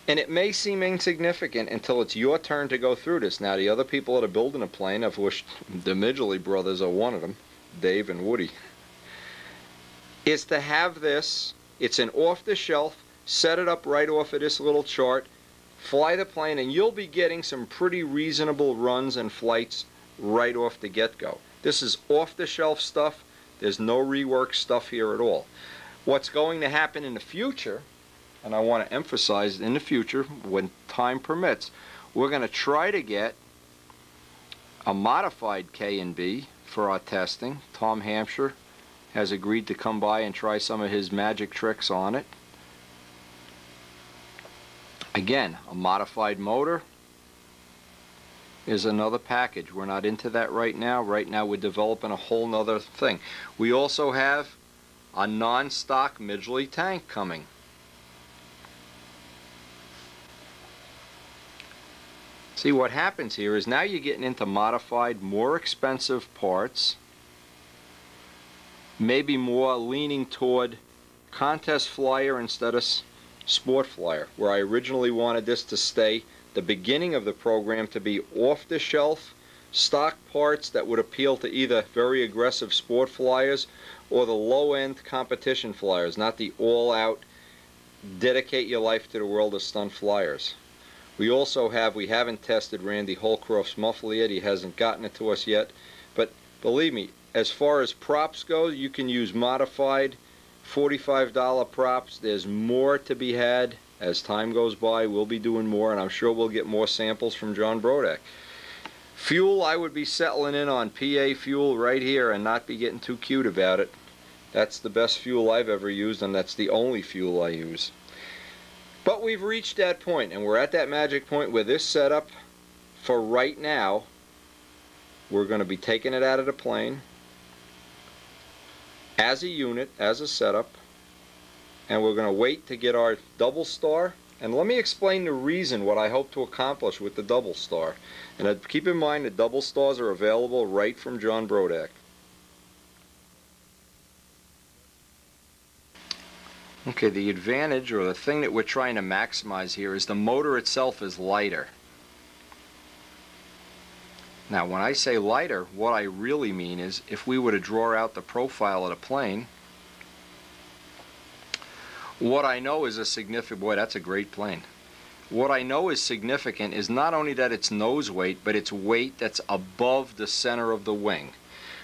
And it may seem insignificant until it's your turn to go through this. Now, the other people that are building a plane, of which the Midgley brothers are one of them, Dave and Woody, is to have this. It's an off-the-shelf, set it up right off of this little chart, fly the plane, and you'll be getting some pretty reasonable runs and flights right off the get-go. This is off-the-shelf stuff. There's no rework stuff here at all. What's going to happen in the future, and I want to emphasize, in the future, when time permits, we're going to try to get a modified K&B for our testing. Tom Hampshire has agreed to come by and try some of his magic tricks on it. Again, a modified motor is another package. We're not into that right now. Right now we're developing a whole nother thing. We also have a non-stock Midgley tank coming. See, what happens here is now you're getting into modified, more expensive parts, maybe more leaning toward contest flyer instead of sport flyer, where I originally wanted this to stay, the beginning of the program, to be off-the-shelf stock parts that would appeal to either very aggressive sport flyers or the low-end competition flyers, not the all-out dedicate your life to the world of stunt flyers. We haven't tested Randy Holcroft's muffler yet. He hasn't gotten it to us yet. But believe me, as far as props go, you can use modified $45 props. There's more to be had As time goes by, we'll be doing more, and I'm sure we'll get more samples from John Brodak. Fuel, I would be settling in on PA fuel right here and not be getting too cute about it. That's the best fuel I've ever used, and that's the only fuel I use. But we've reached that point, and we're at that magic point where this setup, for right now, we're going to be taking it out of the plane as a unit, as a setup, and we're going to wait to get our double star. And let me explain the reason, what I hope to accomplish with the double star. And keep in mind the double stars are available right from John Brodak. Okay, the advantage, or the thing that we're trying to maximize here, is the motor itself is lighter. Now when I say lighter, what I really mean is if we were to draw out the profile of the plane, what I know is a significant, boy, that's a great plane. What I know is significant is not only that it's nose weight, but it's weight that's above the center of the wing.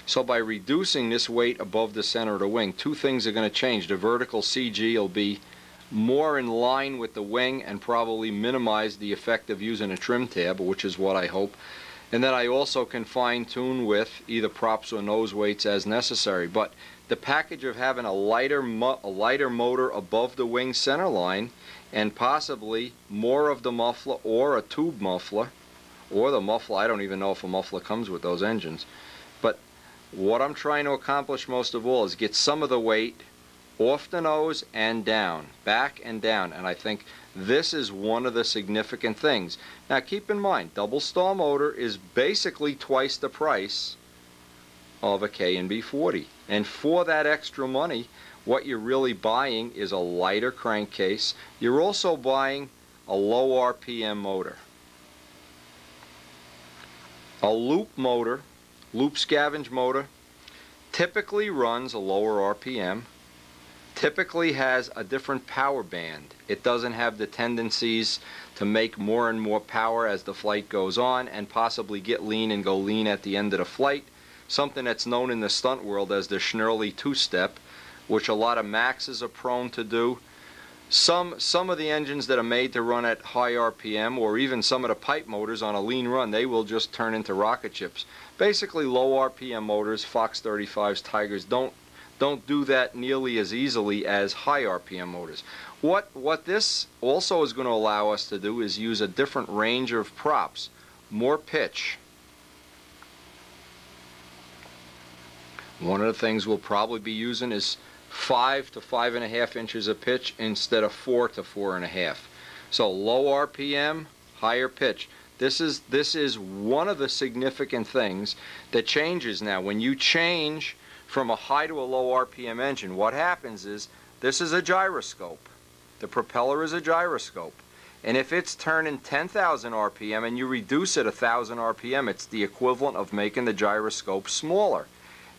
So by reducing this weight above the center of the wing, two things are going to change. The vertical CG will be more in line with the wing and probably minimize the effect of using a trim tab, which is what I hope. And then I also can fine-tune with either props or nose weights as necessary. But the package of having a lighter motor above the wing center line, and possibly more of the muffler or a tube muffler, or the muffler, I don't even know if a muffler comes with those engines. But what I'm trying to accomplish most of all is get some of the weight off the nose and down, back and down, and I think this is one of the significant things. Now keep in mind, double star motor is basically twice the price of a K&B 40, and for that extra money, what you're really buying is a lighter crankcase. You're also buying a low RPM motor. A loop motor, loop scavenge motor, typically runs a lower RPM, typically has a different power band. It doesn't have the tendencies to make more and more power as the flight goes on and possibly get lean and go lean at the end of the flight. Something that's known in the stunt world as the Schnurley two-step, which a lot of Maxes are prone to do. Some of the engines that are made to run at high RPM, or even some of the pipe motors on a lean run, they will just turn into rocket ships. Basically low RPM motors, Fox 35s, Tigers, don't do that nearly as easily as high RPM motors. What this also is going to allow us to do is use a different range of props, more pitch. One of the things we'll probably be using is 5 to 5.5 inches of pitch instead of 4 to 4.5. So low RPM, higher pitch. This is one of the significant things that changes now. When you change from a high to a low RPM engine, what happens is this is a gyroscope. The propeller is a gyroscope. And if it's turning 10,000 RPM and you reduce it 1,000 RPM, it's the equivalent of making the gyroscope smaller.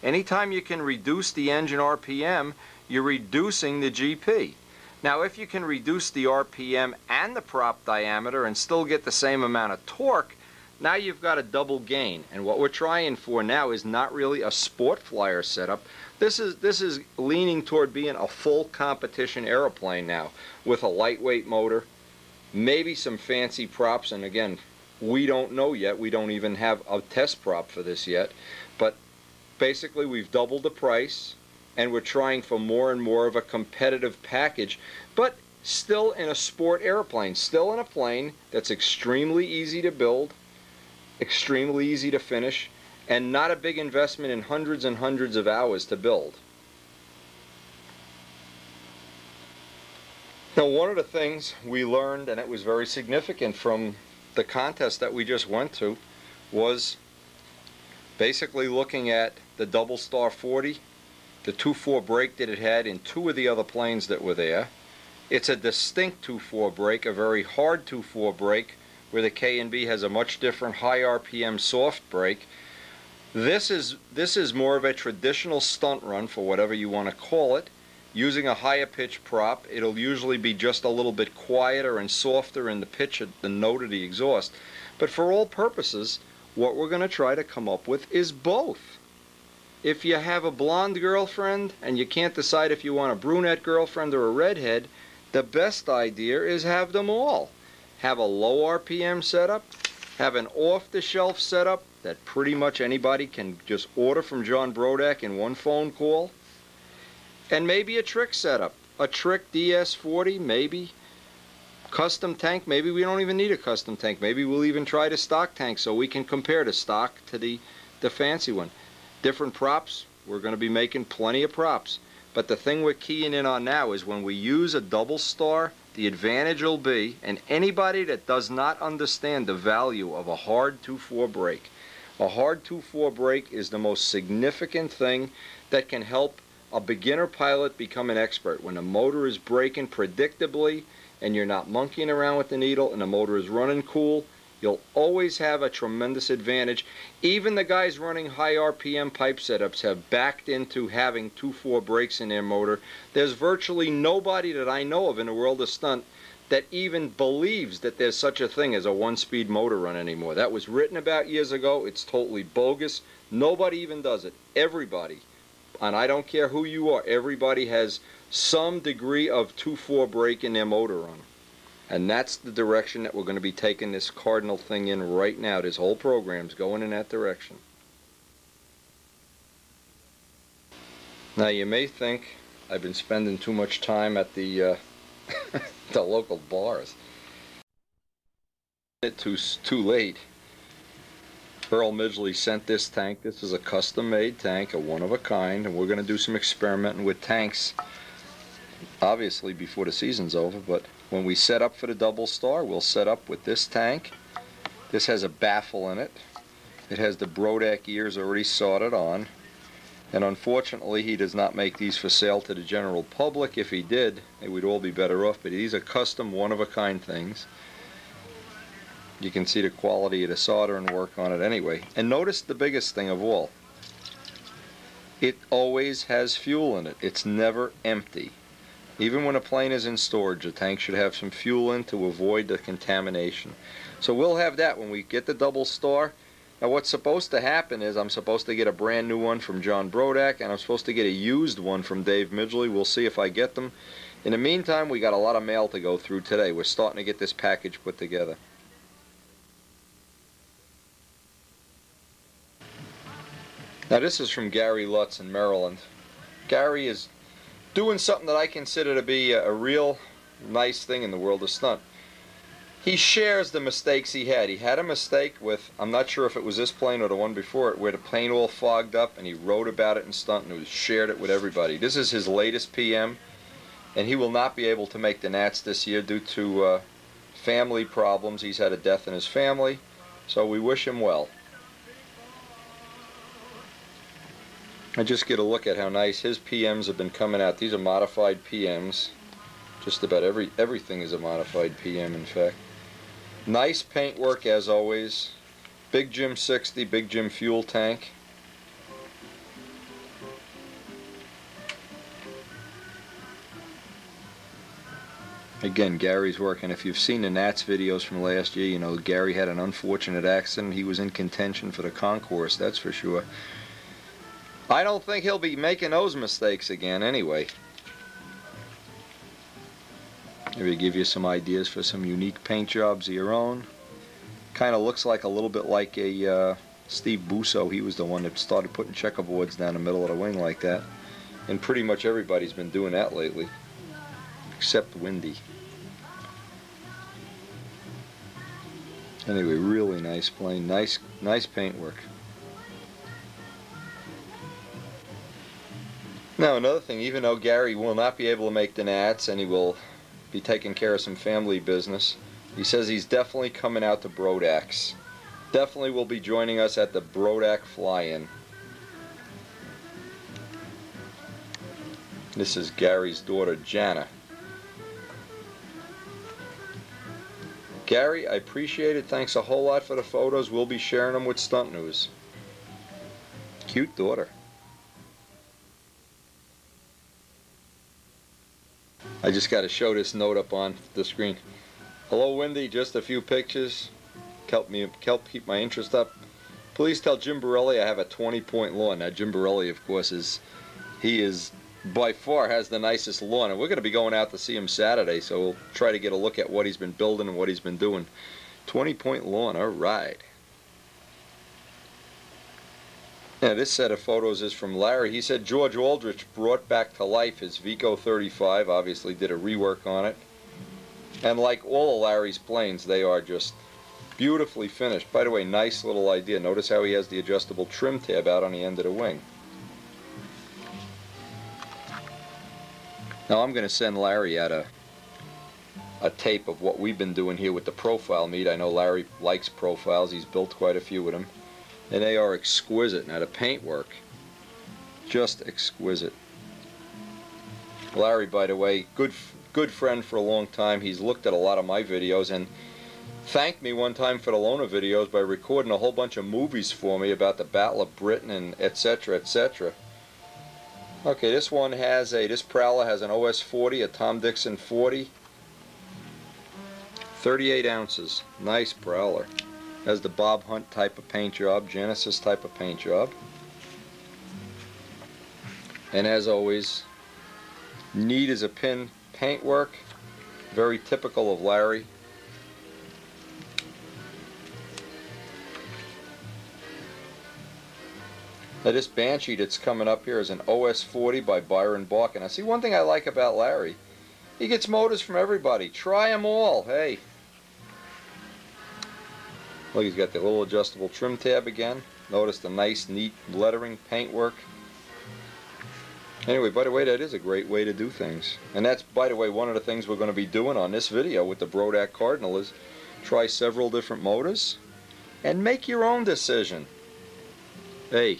Anytime you can reduce the engine RPM, you're reducing the GP. Now if you can reduce the RPM and the prop diameter and still get the same amount of torque, now you've got a double gain. And what we're trying for now is not really a sport flyer setup. This is leaning toward being a full competition aeroplane now, with a lightweight motor, maybe some fancy props, and again, we don't know yet. We don't even have a test prop for this yet. But basically we've doubled the price, and we're trying for more and more of a competitive package, but still in a sport airplane, still in a plane that's extremely easy to build, extremely easy to finish, and not a big investment in hundreds and hundreds of hours to build. Now one of the things we learned, and it was very significant from the contest that we just went to, was basically looking at the Double Star 40, the 2.4 brake that it had in two of the other planes that were there. It's a distinct 2.4 brake, a very hard 2.4 brake, where the K&B has a much different high RPM soft brake. This is more of a traditional stunt run, for whatever you want to call it, using a higher pitch prop. It'll usually be just a little bit quieter and softer in the pitch of the note of the exhaust. But for all purposes, what we're going to try to come up with is both. If you have a blonde girlfriend and you can't decide if you want a brunette girlfriend or a redhead, The best idea is have them all. Have a low RPM setup, have an off-the-shelf setup that pretty much anybody can just order from John Brodak in one phone call, and maybe a trick setup, a trick DS40, maybe custom tank. Maybe we don't even need a custom tank. Maybe we'll even try the stock tank so we can compare the stock to the fancy one. Different props, we're going to be making plenty of props. But the thing we're keying in on now is when we use a double star, the advantage will be, and anybody that does not understand the value of a hard 2/4 brake, a hard 2/4 brake is the most significant thing that can help a beginner pilot become an expert. When the motor is braking predictably and you're not monkeying around with the needle and the motor is running cool, you'll always have a tremendous advantage. Even the guys running high RPM pipe setups have backed into having 2/4 brakes in their motor. There's virtually nobody that I know of in the world of stunt that even believes that there's such a thing as a one-speed motor run anymore. That was written about years ago. It's totally bogus. Nobody even does it. Everybody, and I don't care who you are, everybody has some degree of 2/4 brake in their motor run. And that's the direction that we're going to be taking this Cardinal thing in right now. This whole program's going in that direction. Now you may think I've been spending too much time at the the local bars. It's too late. Earl Midgley sent this tank. This is a custom-made tank, a one-of-a-kind, and we're going to do some experimenting with tanks, obviously before the season's over. But when we set up for the double star, we'll set up with this tank. This has a baffle in it. It has the Brodak ears already soldered on. And unfortunately, he does not make these for sale to the general public. If he did, it would all be better off. But these are custom, one-of-a-kind things. You can see the quality of the soldering work on it anyway. And notice the biggest thing of all. It always has fuel in it. It's never empty. Even when a plane is in storage, the tank should have some fuel in to avoid the contamination. So we'll have that when we get the double star. Now what's supposed to happen is I'm supposed to get a brand new one from John Brodak, and I'm supposed to get a used one from Dave Midgley. We'll see if I get them. In the meantime, we got a lot of mail to go through today. We're starting to get this package put together. Now this is from Gary Lutz in Maryland. Gary is doing something that I consider to be a real nice thing in the world of stunt. He shares the mistakes he had. He had a mistake with, I'm not sure if it was this plane or the one before it, where the plane all fogged up, and he wrote about it in stunt and shared it with everybody. This is his latest PM, and he will not be able to make the Nats this year due to family problems. He's had a death in his family, so we wish him well. I just get a look at how nice his PMs have been coming out. These are modified PMs. Just about everything is a modified PM, in fact. Nice paint work as always. Big Jim 60, Big Jim fuel tank. Again, Gary's working. If you've seen the Nats videos from last year, you know Gary had an unfortunate accident. He was in contention for the concourse, that's for sure. I don't think he'll be making those mistakes again anyway. Maybe give you some ideas for some unique paint jobs of your own. Kind of looks like a little bit like a Steve Busso. He was the one that started putting checkerboards down the middle of the wing like that. And pretty much everybody's been doing that lately, except Windy. Anyway, really nice plane. Nice paint work. Now another thing, even though Gary will not be able to make the Nats and he will be taking care of some family business, he says he's definitely coming out to Brodak's. Definitely will be joining us at the Brodak fly-in. This is Gary's daughter, Jana. Gary, I appreciate it. Thanks a whole lot for the photos. We'll be sharing them with Stunt News. Cute daughter. I just got to show this note up on the screen. Hello, Wendy. Just a few pictures. Help keep my interest up. Please tell Jim Borelli I have a 20-point lawn. Now, Jim Borelli, of course, is by far has the nicest lawn, and we're going to be going out to see him Saturday, so we'll try to get a look at what he's been building and what he's been doing. 20-point lawn, all right. Yeah, this set of photos is from Larry. He said George Aldrich brought back to life his Vico 35, obviously did a rework on it. And like all of Larry's planes, they are just beautifully finished. By the way, nice little idea. Notice how he has the adjustable trim tab out on the end of the wing. Now I'm going to send Larry out a tape of what we've been doing here with the profile meat. I know Larry likes profiles. He's built quite a few of them. And they are exquisite. Now the paintwork, just exquisite. Larry, by the way, good friend for a long time. He's looked at a lot of my videos and thanked me one time for the Lona videos by recording a whole bunch of movies for me about the Battle of Britain and etc., etc. Okay, this one has this Prowler has an OS 40, a Tom Dixon 40, 38 ounces. Nice Prowler. Has the Bob Hunt type of paint job, Genesis type of paint job. And as always, neat as a pin paintwork, very typical of Larry. Now this Banshee that's coming up here is an OS 40 by Byron Barker. Now see, one thing I like about Larry, he gets motors from everybody. Try them all, hey. Look, he's got the little adjustable trim tab again. Notice the nice, neat lettering, paintwork. Anyway, by the way, that is a great way to do things. And that's, by the way, one of the things we're going to be doing on this video with the Brodak Cardinal is try several different motors and make your own decision. Hey,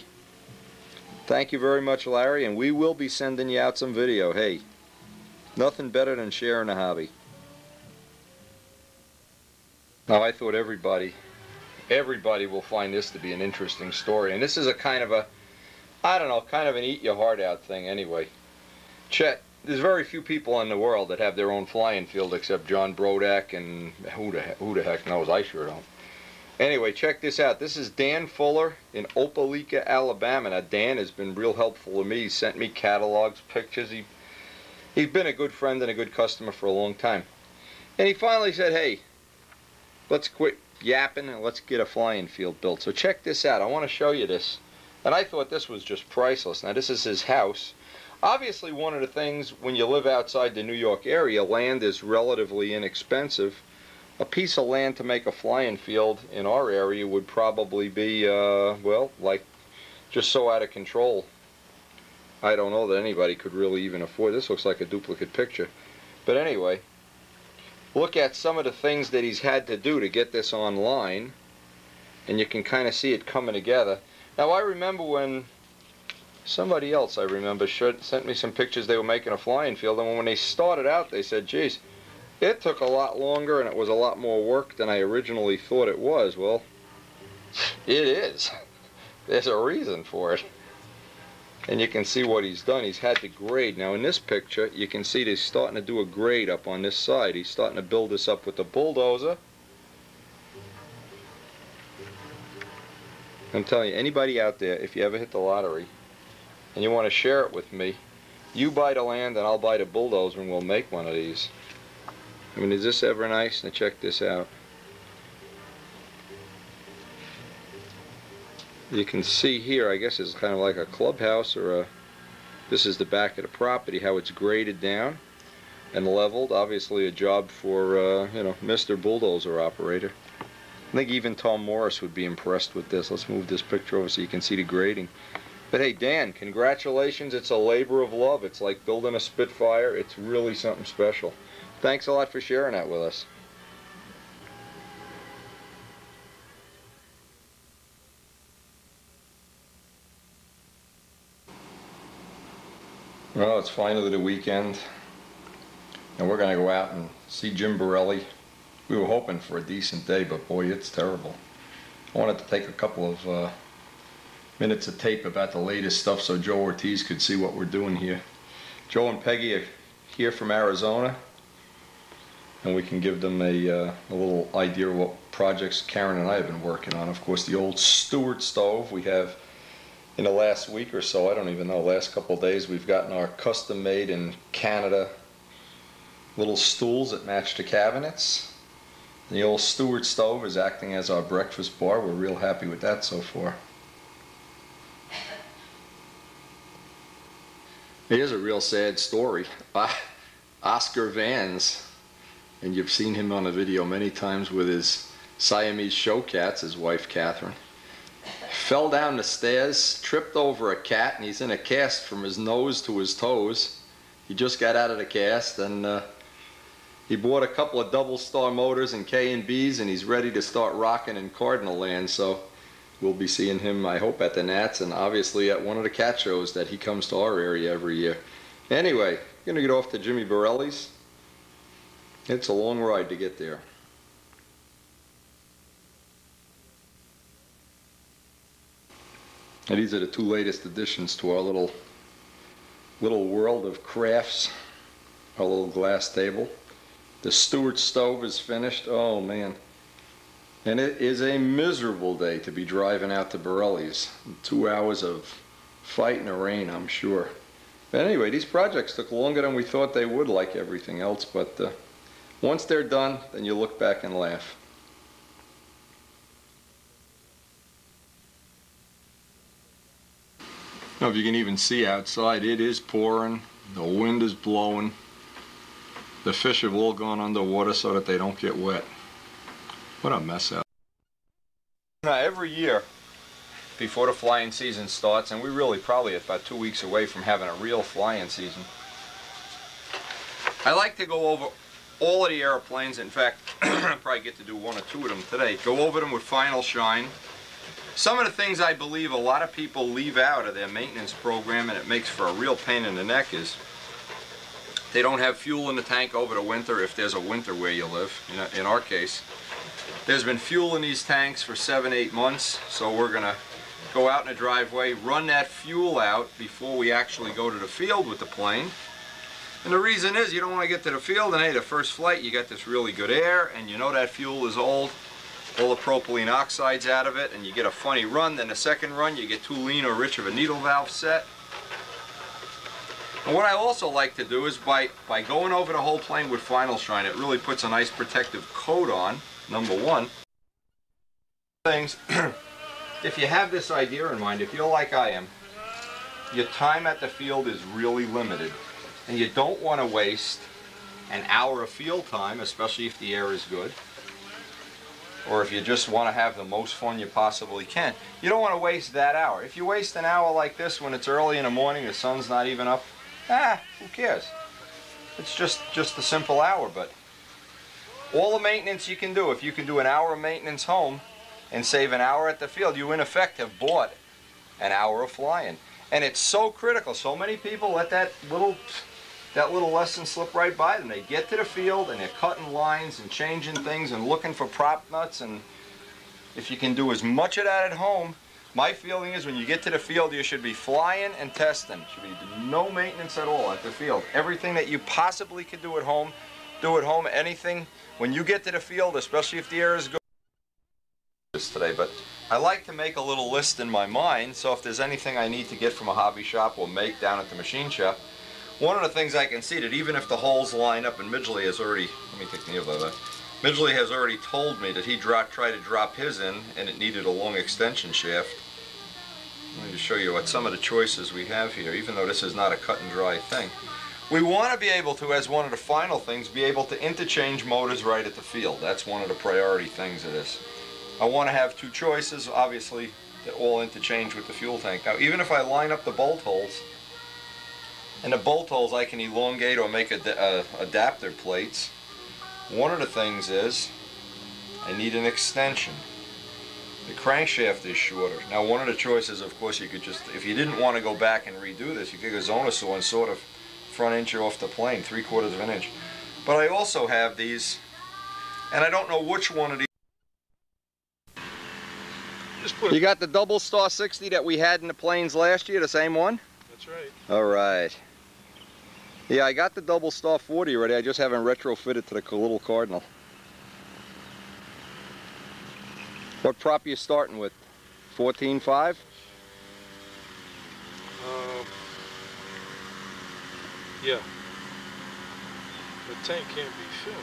thank you very much, Larry, and we will be sending you out some video. Hey, nothing better than sharing a hobby. Now, I thought everybody will find this to be an interesting story, and this is a kind of a, I don't know, kind of an eat your heart out thing anyway. Chet, there's very few people in the world that have their own flying field except John Brodak, and who the heck knows, I sure don't. Anyway, check this out. This is Dan Fuller in Opelika, Alabama. Now Dan has been real helpful to me. He sent me catalogs, pictures. He's been a good friend and a good customer for a long time. And he finally said, hey, let's quit yapping and let's get a flying field built. So check this out. I want to show you this. And I thought this was just priceless. Now this is his house. Obviously one of the things when you live outside the New York area, land is relatively inexpensive. A piece of land to make a flying field in our area would probably be, well, like just so out of control. I don't know that anybody could really even afford. This looks like a duplicate picture. But anyway, look at some of the things that he's had to do to get this online, and you can kind of see it coming together. Now I remember when somebody else, sent me some pictures they were making a flying field, and when they started out they said, geez, it took a lot longer and it was a lot more work than I originally thought it was. Well, it is. There's a reason for it. And you can see what he's done. He's had to grade. Now in this picture, you can see that he's starting to do a grade up on this side. He's starting to build this up with the bulldozer. I'm telling you, anybody out there, if you ever hit the lottery and you want to share it with me, you buy the land and I'll buy the bulldozer and we'll make one of these. I mean, is this ever nice? Now check this out. You can see here, I guess it's kind of like a clubhouse, or this is the back of the property, how it's graded down and leveled. Obviously a job for, you know, Mr. Bulldozer operator. I think even Tom Morris would be impressed with this. Let's move this picture over so you can see the grading. But hey, Dan, congratulations. It's a labor of love. It's like building a Spitfire. It's really something special. Thanks a lot for sharing that with us. Well, it's finally the weekend, and we're going to go out and see Jim Borelli. We were hoping for a decent day, but boy, it's terrible. I wanted to take a couple of minutes of tape about the latest stuff so Joe Ortiz could see what we're doing here. Joe and Peggy are here from Arizona, and we can give them a little idea of what projects Karen and I have been working on. Of course, the old Stewart stove. We have in the last week or so, I don't even know, last couple of days, we've gotten our custom made in Canada little stools that match the cabinets. The old Stewart stove is acting as our breakfast bar. We're real happy with that so far. Here's a real sad story. Oscar Vans, and you've seen him on the video many times with his Siamese show cats, his wife Catherine, fell down the stairs, tripped over a cat, and he's in a cast from his nose to his toes. He just got out of the cast, and he bought a couple of double star motors and K&Bs, and he's ready to start rocking in Cardinal land. So we'll be seeing him, I hope, at the Nats and obviously at one of the cat shows that he comes to our area every year. Anyway, I'm going to get off to Jimmy Borelli's. It's a long ride to get there. And these are the two latest additions to our little world of crafts, our little glass table. The Stewart stove is finished. Oh man. And it is a miserable day to be driving out to Borelli's. 2 hours of fight in the rain, I'm sure. But anyway, these projects took longer than we thought they would, like everything else, but once they're done, then you look back and laugh. I don't know if you can even see outside. It is pouring. The wind is blowing. The fish have all gone underwater so that they don't get wet. What a mess out. Now every year before the flying season starts, and we really probably are about 2 weeks away from having a real flying season, I like to go over all of the airplanes. In fact, I'll probably get to do 1 or 2 of them today. Go over them with final shine. Some of the things I believe a lot of people leave out of their maintenance program, and it makes for a real pain in the neck, is they don't have fuel in the tank over the winter, if there's a winter where you live. In our case, there's been fuel in these tanks for 7-8 months, so we're going to go out in the driveway, run that fuel out before we actually go to the field with the plane. And the reason is you don't want to get to the field and hey, the first flight you got this really good air and you know that fuel is old, all the propylene oxide's out of it, and you get a funny run. Then the second run you get too lean or rich of a needle valve set. And what I also like to do is by going over the whole plane with final shine, it really puts a nice protective coat on, number one. Things, if you have this idea in mind, if you're like I am, your time at the field is really limited. And you don't want to waste an hour of field time, especially if the air is good. Or if you just want to have the most fun you possibly can. You don't want to waste that hour. If you waste an hour like this when it's early in the morning, the sun's not even up, who cares? It's just a simple hour. But all the maintenance you can do, if you can do an hour of maintenance home and save an hour at the field, you in effect have bought an hour of flying. And it's so critical. So many people let that little lesson slip right by them. They get to the field and they're cutting lines and changing things and looking for prop nuts, and if you can do as much of that at home, my feeling is when you get to the field you should be flying and testing. Should be no maintenance at all at the field. Everything that you possibly could do at home, do at home. Anything when you get to the field, especially if the air is good. Today, but I like to make a little list in my mind, so if there's anything I need to get from a hobby shop or make down at the machine shop, one of the things I can see that even if the holes line up, and Midgley has already, let me take the needle out of that. Midgley has already told me that he tried to drop his in and it needed a long extension shaft. Let me just show you what some of the choices we have here, even though this is not a cut and dry thing. We want to be able to, as one of the final things, be able to interchange motors right at the field. That's one of the priority things of this. I want to have 2 choices, obviously, that all interchange with the fuel tank. Now, even if I line up the bolt holes, and the bolt holes I can elongate or make adapter plates, one of the things is I need an extension. The crankshaft is shorter. Now, one of the choices, of course, you could just, if you didn't want to go back and redo this, you could go zona saw and sort of front inch off the plane, 3/4 of an inch. But I also have these, and I don't know which one of these. You got the double star 60 that we had in the planes last year, the same one? That's right. All right. Yeah, I got the double star 40 already. I just haven't retrofitted to the little Cardinal. What prop are you starting with? 14.5? Yeah. The tank can't be filled.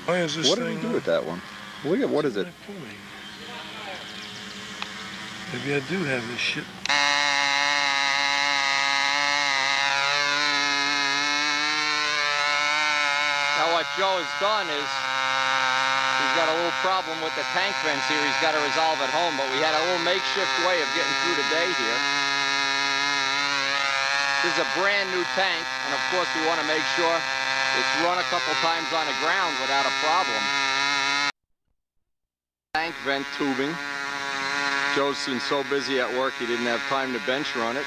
Why is this What thing? did we do with that one? Look at what is it? Maybe I do have this shit. Now what Joe has done is he's got a little problem with the tank vents here. He's got to resolve at home, but we had a little makeshift way of getting through the day here. This is a brand new tank, and of course we want to make sure it's run a couple times on the ground without a problem. Tank vent tubing. Joe's been so busy at work he didn't have time to bench run it.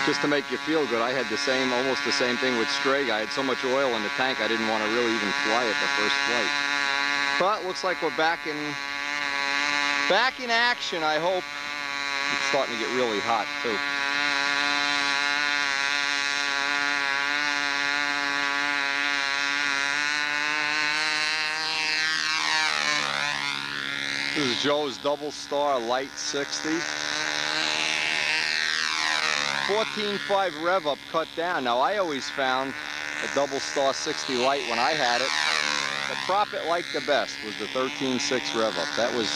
Just to make you feel good, I had the same, almost the same thing with Strega. I had so much oil in the tank I didn't want to really even fly it the first flight. But looks like we're back in action, I hope. It's starting to get really hot too. This is Joe's Double Star Light 60. 14.5 rev up cut down. Now I always found a Double Star 60 Light when I had it. The prop it liked the best was the 13.6 rev up. That was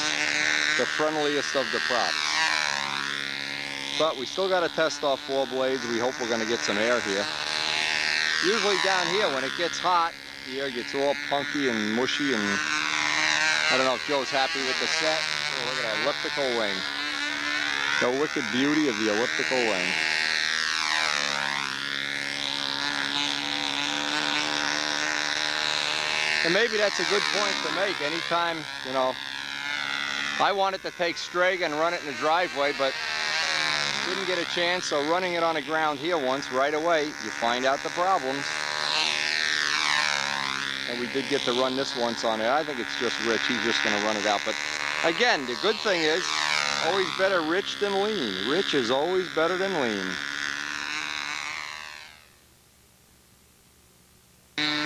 the friendliest of the props. But we still got to test off 4 blades. We hope we're going to get some air here. Usually down here when it gets hot, the air gets all punky and mushy, and I don't know if Joe's happy with the set. Oh, look at that elliptical wing. The wicked beauty of the elliptical wing. And maybe that's a good point to make. Anytime, you know, I wanted to take Strega and run it in the driveway, but didn't get a chance, so running it on the ground here once, right away, you find out the problems. And we did get to run this once on it. I think it's just Rich. He's just going to run it out. But again, the good thing is, always better rich than lean. Rich is always better than lean.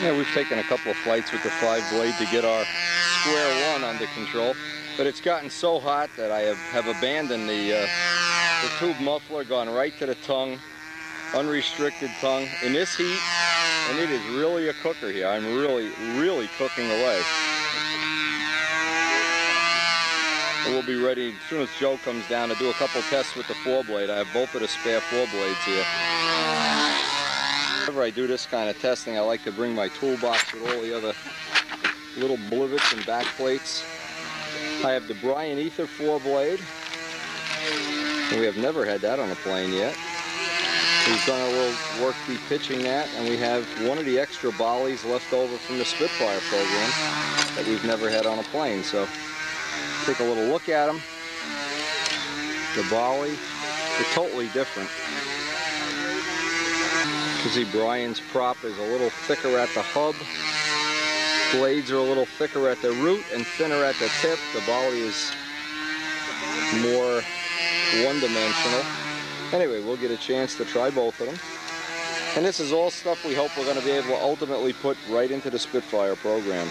Yeah, we've taken a couple of flights with the 5 blade to get our square one under control. But it's gotten so hot that I have abandoned the tube muffler, gone right to the tongue, unrestricted tongue. In this heat, and it is really a cooker here. I'm really cooking away. And we'll be ready as soon as Joe comes down to do a couple tests with the 4 blade. I have both of the spare 4 blades here. Whenever I do this kind of testing, I like to bring my toolbox with all the other little blivets and back plates. I have the Brian Ether 4 blade. And we have never had that on a plane yet. We've done a little work repitching that, and we have one of the extra bollies left over from the Spitfire program that we've never had on a plane. So take a little look at them. The bolly, they're totally different. You see Brian's prop is a little thicker at the hub. Blades are a little thicker at the root and thinner at the tip. The bolly is more one-dimensional. Anyway, we'll get a chance to try both of them. And this is all stuff we hope we're going to be able to ultimately put right into the Spitfire program.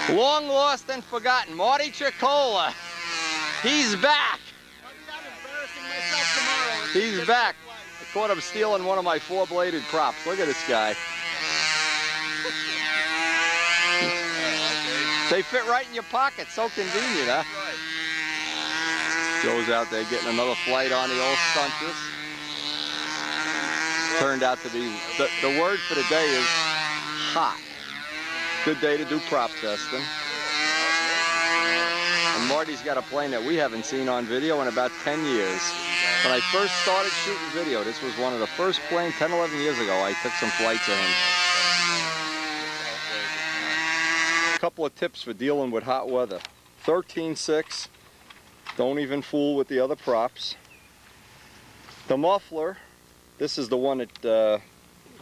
Long lost and forgotten, Marty Chicola. He's back. He's back. I caught him stealing one of my 4-bladed props. Look at this guy. They fit right in your pocket. So convenient, huh? Joe's out there getting another flight on the old Stuntress. Turned out to be, the word for the day is hot. Good day to do prop testing. And Marty's got a plane that we haven't seen on video in about 10 years. When I first started shooting video, this was one of the first planes, 10, 11 years ago, I took some flights of him. A couple of tips for dealing with hot weather. 13.6, don't even fool with the other props. The muffler, this is the one that,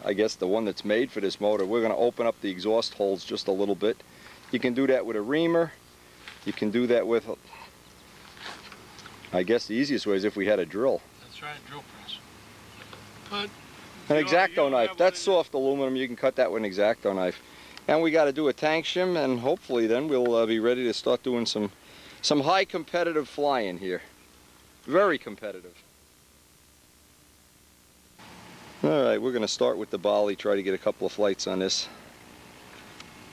I guess the one that's made for this motor. We're going to open up the exhaust holes just a little bit. You can do that with a reamer. You can do that with, I guess the easiest way is if we had a drill. That's right, drill press. But an X-Acto knife. That's soft aluminum. You can cut that with an X-Acto knife. And we got to do a tank shim, and hopefully then we'll be ready to start doing some high competitive flying here. Very competitive. Alright, we're going to start with the volley, try to get a couple of flights on this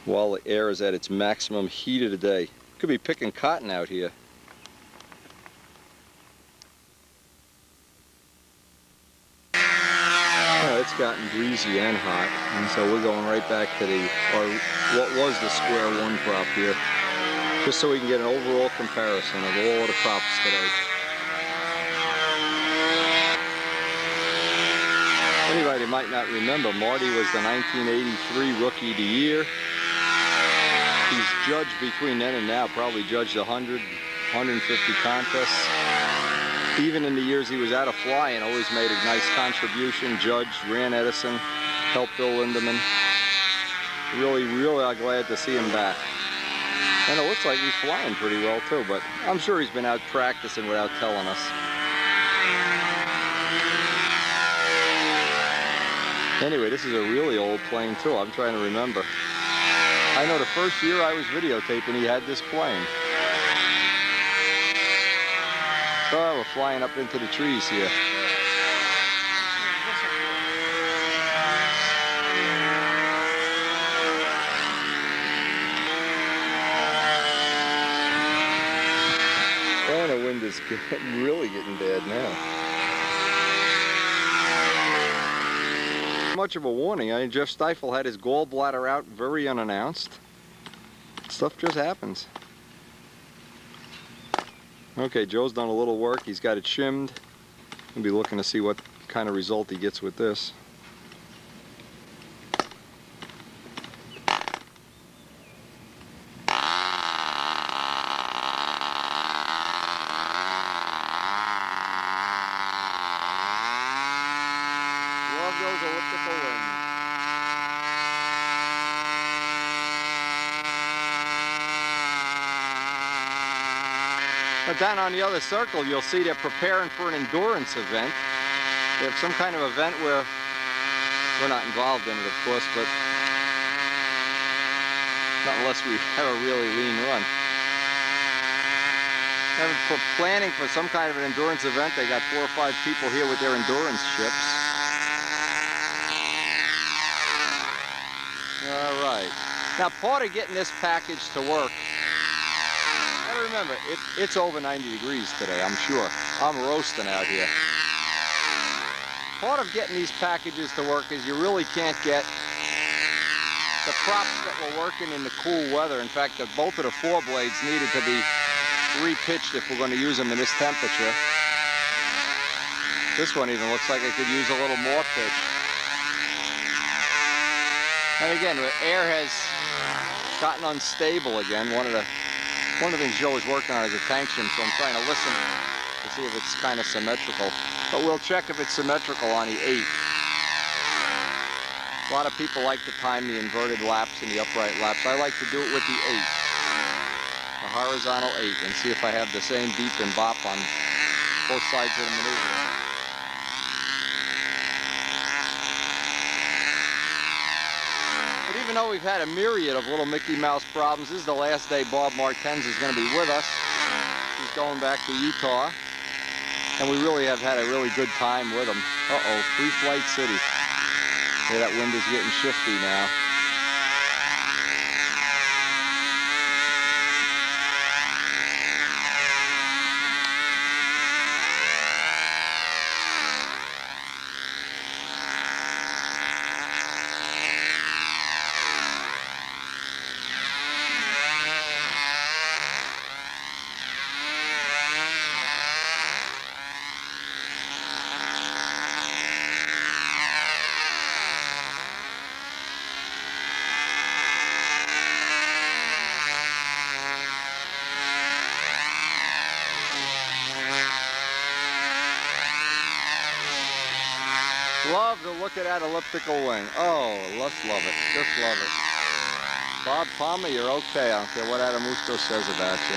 while the air is at its maximum heat of the day. Could be picking cotton out here. It's gotten breezy and hot, and so we're going right back to what was the square one crop here, just so we can get an overall comparison of all the crops today. Anybody might not remember, Marty was the 1983 Rookie of the Year. He's judged between then and now, probably judged 100, 150 contests. Even in the years he was out of flying, always made a nice contribution. Judged, ran Edison, helped Bill Lindemann. Really glad to see him back. And it looks like he's flying pretty well too, but I'm sure he's been out practicing without telling us. Anyway, this is a really old plane too. I'm trying to remember. I know the first year I was videotaping, he had this plane. Oh, we're flying up into the trees here. Oh, the wind is really getting bad now. Much of a warning. I mean, Jeff Stifel had his gallbladder out very unannounced. Stuff just happens. Okay, Joe's done a little work. He's got it shimmed. We'll be looking to see what kind of result he gets with this. Love those elliptical wings. But down on the other circle, you'll see they're preparing for an endurance event. They have some kind of event where we're not involved in it, of course, but not unless we have a really lean run. And for planning for some kind of an endurance event, they got 4 or 5 people here with their endurance ships. All right. Now, part of getting this package to work, remember, it's over 90 degrees today, I'm sure. I'm roasting out here. Part of getting these packages to work is you really can't get the props that were working in the cool weather. In fact, both of the 4 blades needed to be repitched if we're going to use them in this temperature. This one even looks like it could use a little more pitch. And again, the air has gotten unstable again. One of the things Joe is working on is a tank shim, so I'm trying to listen to see if it's kind of symmetrical. But we'll check if it's symmetrical on the 8. A lot of people like to time the inverted laps and the upright laps. I like to do it with the 8, the horizontal 8, and see if I have the same beep and bop on both sides of the maneuver. Even though we've had a myriad of little Mickey Mouse problems, this is the last day Bob Martens is going to be with us. He's going back to Utah. And we really have had a really good time with him. Uh-oh, Free Flight City. Yeah, that wind is getting shifty now. Love to look at that elliptical wing. Oh, let's love it. Just love it. Bob Palmer, you're okay. I don't care what Adamusto says about you.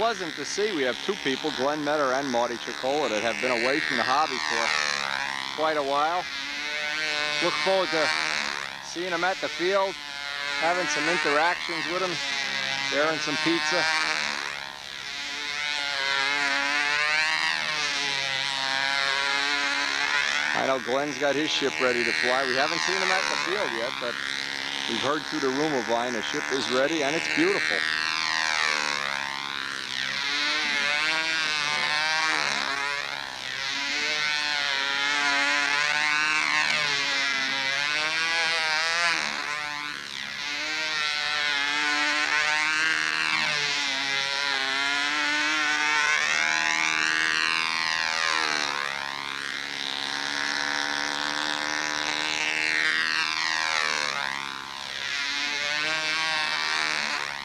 pleasant to see. We have two people, Glenn Metter and Marty Chicola, that have been away from the hobby for quite a while. Look forward to seeing them at the field, having some interactions with them, sharing some pizza. I know Glenn's got his ship ready to fly. We haven't seen him at the field yet, but we've heard through the rumor vine the ship is ready and it's beautiful.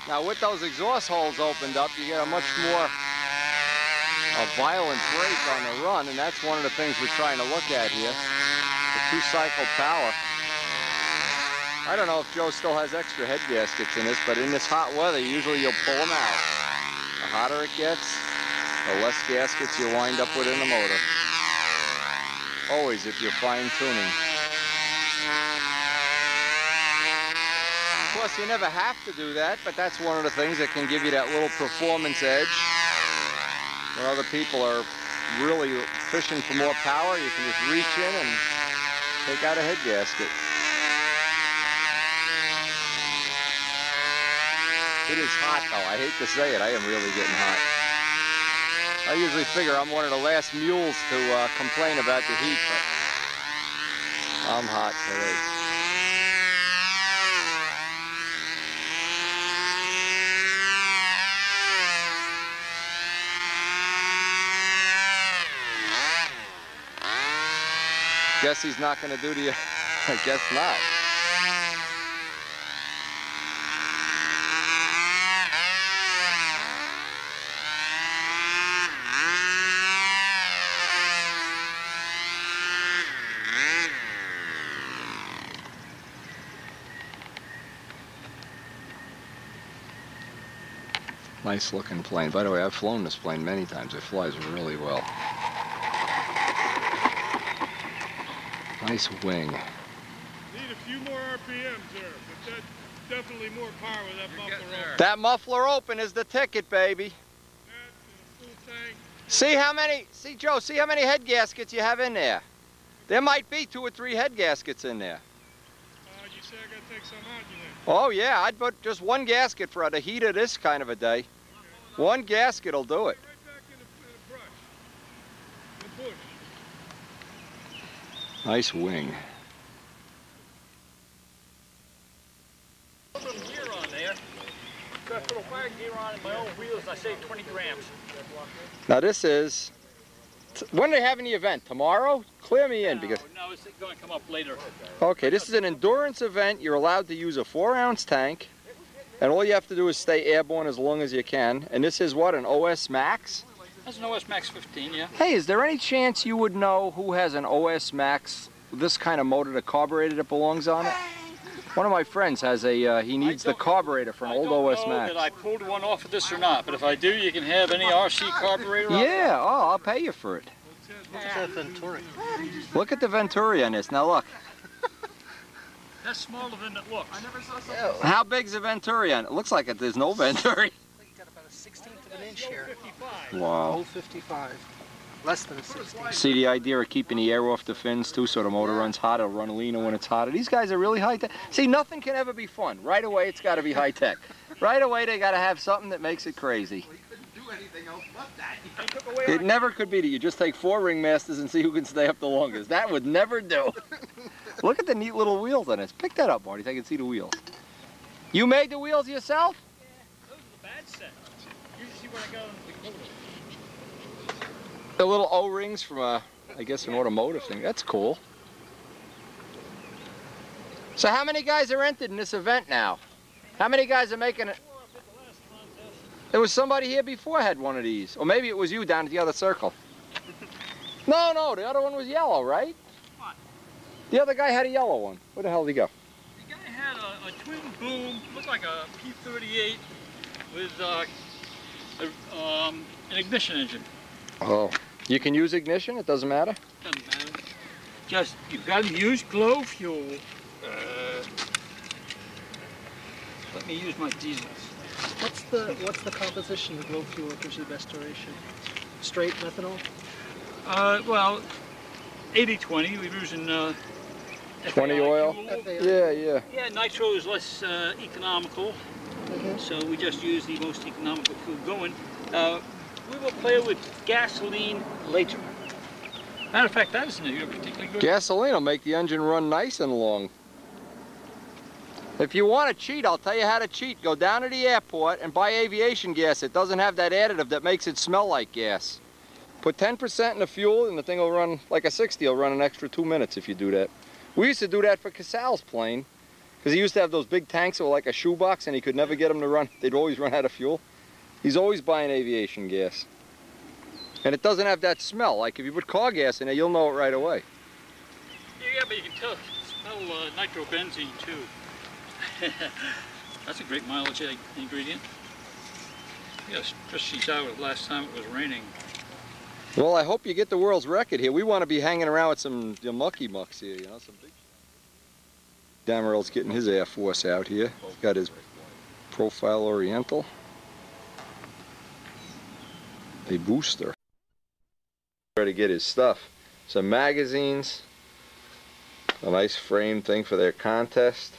Now with those exhaust holes opened up, you get a much more violent brake on the run, and that's one of the things we're trying to look at here. The two-cycle power. I don't know if Joe still has extra head gaskets in this, but in this hot weather, usually you'll pull them out. The hotter it gets, the less gaskets you wind up with in the motor. Always if you're fine-tuning. Of course, you never have to do that, but that's one of the things that can give you that little performance edge. When other people are really fishing for more power, you can just reach in and take out a head gasket. It is hot, though. I hate to say it. I am really getting hot. I usually figure I'm one of the last mules to complain about the heat, but I'm hot today. Guess he's not going to do to you. I guess not. Nice looking plane. By the way, I've flown this plane many times. It flies really well. Nice wing. Need a few more RPMs there, but that's definitely more power with that muffler open. That muffler open is the ticket, baby. That and a full tank. See Joe, see how many head gaskets you have in there. There might be 2 or 3 head gaskets in there. You say I gotta take some out, you think? Oh yeah, I'd put just one gasket for the heat of this kind of a day. One gasket will do it. Right back in the brush. The bush. Nice wing. Put a little gear on there. So I put a wire gear on my own wheels and I saved 20 grams. Now this is, when are they having the event? Tomorrow? Clear me in because... No, it's going to come up later. Okay, this is an endurance event. You're allowed to use a 4-ounce tank. And all you have to do is stay airborne as long as you can. And this is what, an OS Max? That's an OS Max 15, yeah. Hey, is there any chance you would know who has an OS Max, this kind of motor, the carburetor that belongs on it? One of my friends has a, he needs the carburetor for an old OS Max. I don't know that I pulled one off of this or not, but if I do, you can have any RC carburetor on Yeah, oh, I'll pay you for it. Look at that Venturi. Look at the Venturi on this. Now look. That's smaller than it looks. I never saw something. How big's the Venturi on it? It looks like there's no Venturi. You got about a 16th of an inch here. 55. Wow. 0.55. Less than a 16. See the idea of keeping the air off the fins too, so the motor runs hot. It'll run leaner when it's hotter. These guys are really high tech. See, nothing can ever be fun. Right away, it's got to be high tech. Right away, they got to have something that makes it crazy. It never could be that you just take 4 ringmasters and see who can stay up the longest. That would never do. Look at the neat little wheels on this. Pick that up, Marty, so I can see the wheels. You made the wheels yourself? Yeah, those are the bad set. You see what I got on the motor. The little O-rings from a, I guess, an automotive thing. That's cool. So how many guys are entered in this event now? How many guys are making it? There was somebody here before had one of these. Or maybe it was you down at the other circle. No, the other one was yellow, right? What? The other guy had a yellow one. Where the hell did he go? The guy had a twin boom, looked like a P38 with An ignition engine. Oh. You can use ignition? It doesn't matter? Doesn't matter. Just, you've got to use glow fuel. Let me use my diesels. What's the composition of glow fuel that gives you the best duration? Straight methanol? Well, 80-20. We're using 20 oil? FAI. Yeah. Yeah, nitro is less economical, so we just use the most economical fuel going. We will play with gasoline later. Matter of fact, that isn't particularly good. Gasoline will make the engine run nice and long. If you want to cheat, I'll tell you how to cheat. Go down to the airport and buy aviation gas. It doesn't have that additive that makes it smell like gas. Put 10% in the fuel and the thing will run, like a 60, will run an extra 2 minutes if you do that. We used to do that for Casal's plane, because he used to have those big tanks that were like a shoebox and he could never get them to run. They'd always run out of fuel. He's always buying aviation gas. And it doesn't have that smell. Like if you put car gas in it, you'll know it right away. Yeah, but you can smell nitrobenzene too. That's a great mileage ingredient. Yes, just she's out last time it was raining. Well, I hope you get the world's record here. We want to be hanging around with some mucky mucks here, you know, some big. Damerel's getting his Air Force out here. He's got his Profile Oriental. A booster. Try to get his stuff. Some magazines. A nice frame thing for their contest.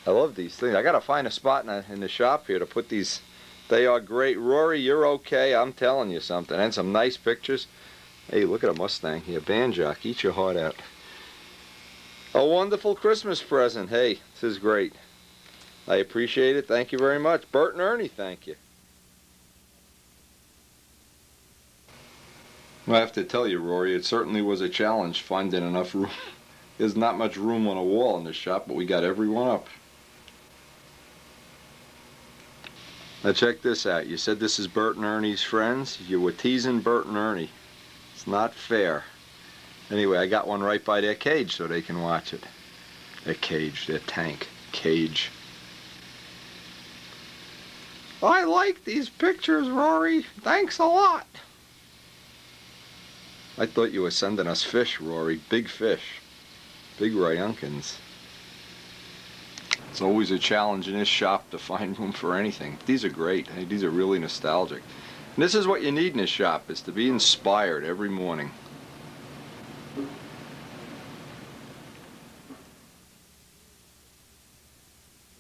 I love these things. I gotta find a spot in the shop here to put these. They are great. Rory, you're okay. I'm telling you something. And some nice pictures. Hey, look at a Mustang here. Banjock, eat your heart out. A wonderful Christmas present. Hey, this is great. I appreciate it. Thank you very much. Bert and Ernie, thank you. Well, I have to tell you, Rory, it certainly was a challenge finding enough room. There's not much room on a wall in this shop, but we got everyone up. Now check this out. You said this is Bert and Ernie's friends. You were teasing Bert and Ernie. It's not fair. Anyway, I got one right by their cage so they can watch it. Their cage, their tank, cage. I like these pictures, Rory. Thanks a lot. I thought you were sending us fish, Rory. Big fish. Big Ryonkins. It's always a challenge in this shop to find room for anything. These are great. Hey, these are really nostalgic. And this is what you need in this shop, is to be inspired every morning.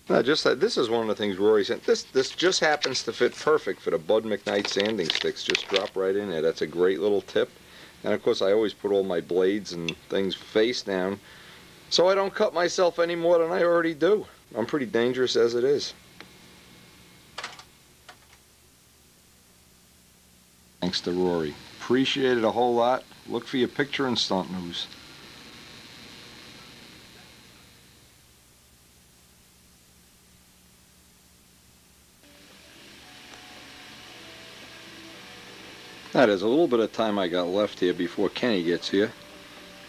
Now, just that, this is one of the things Rory said. This just happens to fit perfect for the Bud McKnight sanding sticks. Just drop right in there. That's a great little tip. And of course, I always put all my blades and things face down, so I don't cut myself any more than I already do. I'm pretty dangerous as it is. Thanks to Rory. Appreciate it a whole lot. Look for your picture in Stunt News. Now, there's a little bit of time I got left here before Kenny gets here.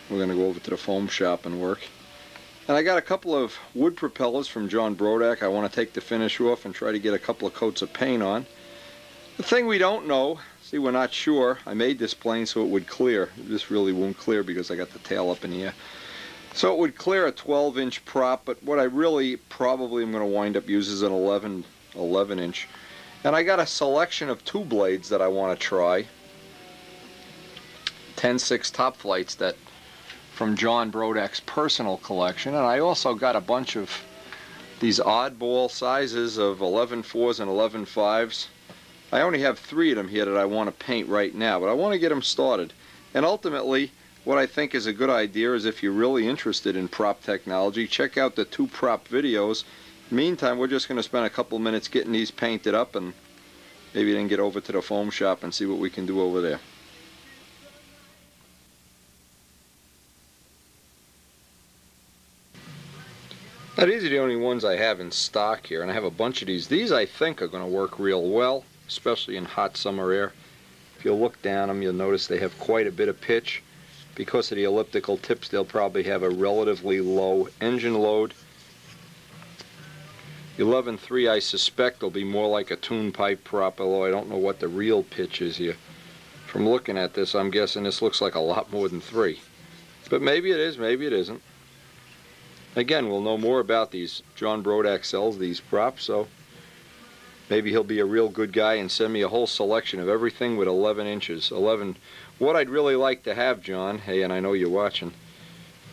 We're going to go over to the foam shop and work. And I got a couple of wood propellers from John Brodak. I want to take the finish off and try to get a couple of coats of paint on. The thing we don't know, see, we're not sure. I made this plane so it would clear. This really won't clear because I got the tail up in the air. So it would clear a 12-inch prop, but what I really probably am going to wind up using is an 11-inch. And I got a selection of two blades that I want to try. 10-6 top flights that from John Brodak's personal collection, and I also got a bunch of these oddball sizes of 11.4s and 11.5s. I only have 3 of them here that I want to paint right now, but I want to get them started. And ultimately, what I think is a good idea is, if you're really interested in prop technology, check out the 2 prop videos. Meantime, we're just going to spend a couple minutes getting these painted up, and maybe then get over to the foam shop and see what we can do over there. Now, these are the only ones I have in stock here, and I have a bunch of these. These, I think, are going to work real well, especially in hot summer air. If you look down them, you'll notice they have quite a bit of pitch. Because of the elliptical tips, they'll probably have a relatively low engine load. 11.3 I suspect will be more like a tune pipe prop, although I don't know what the real pitch is here. From looking at this, I'm guessing this looks like a lot more than 3. But maybe it is, maybe it isn't. Again, we'll know more about these. John Brodak sells these props, so maybe he'll be a real good guy and send me a whole selection of everything with 11 inches. 11. What I'd really like to have, John, hey, and I know you're watching,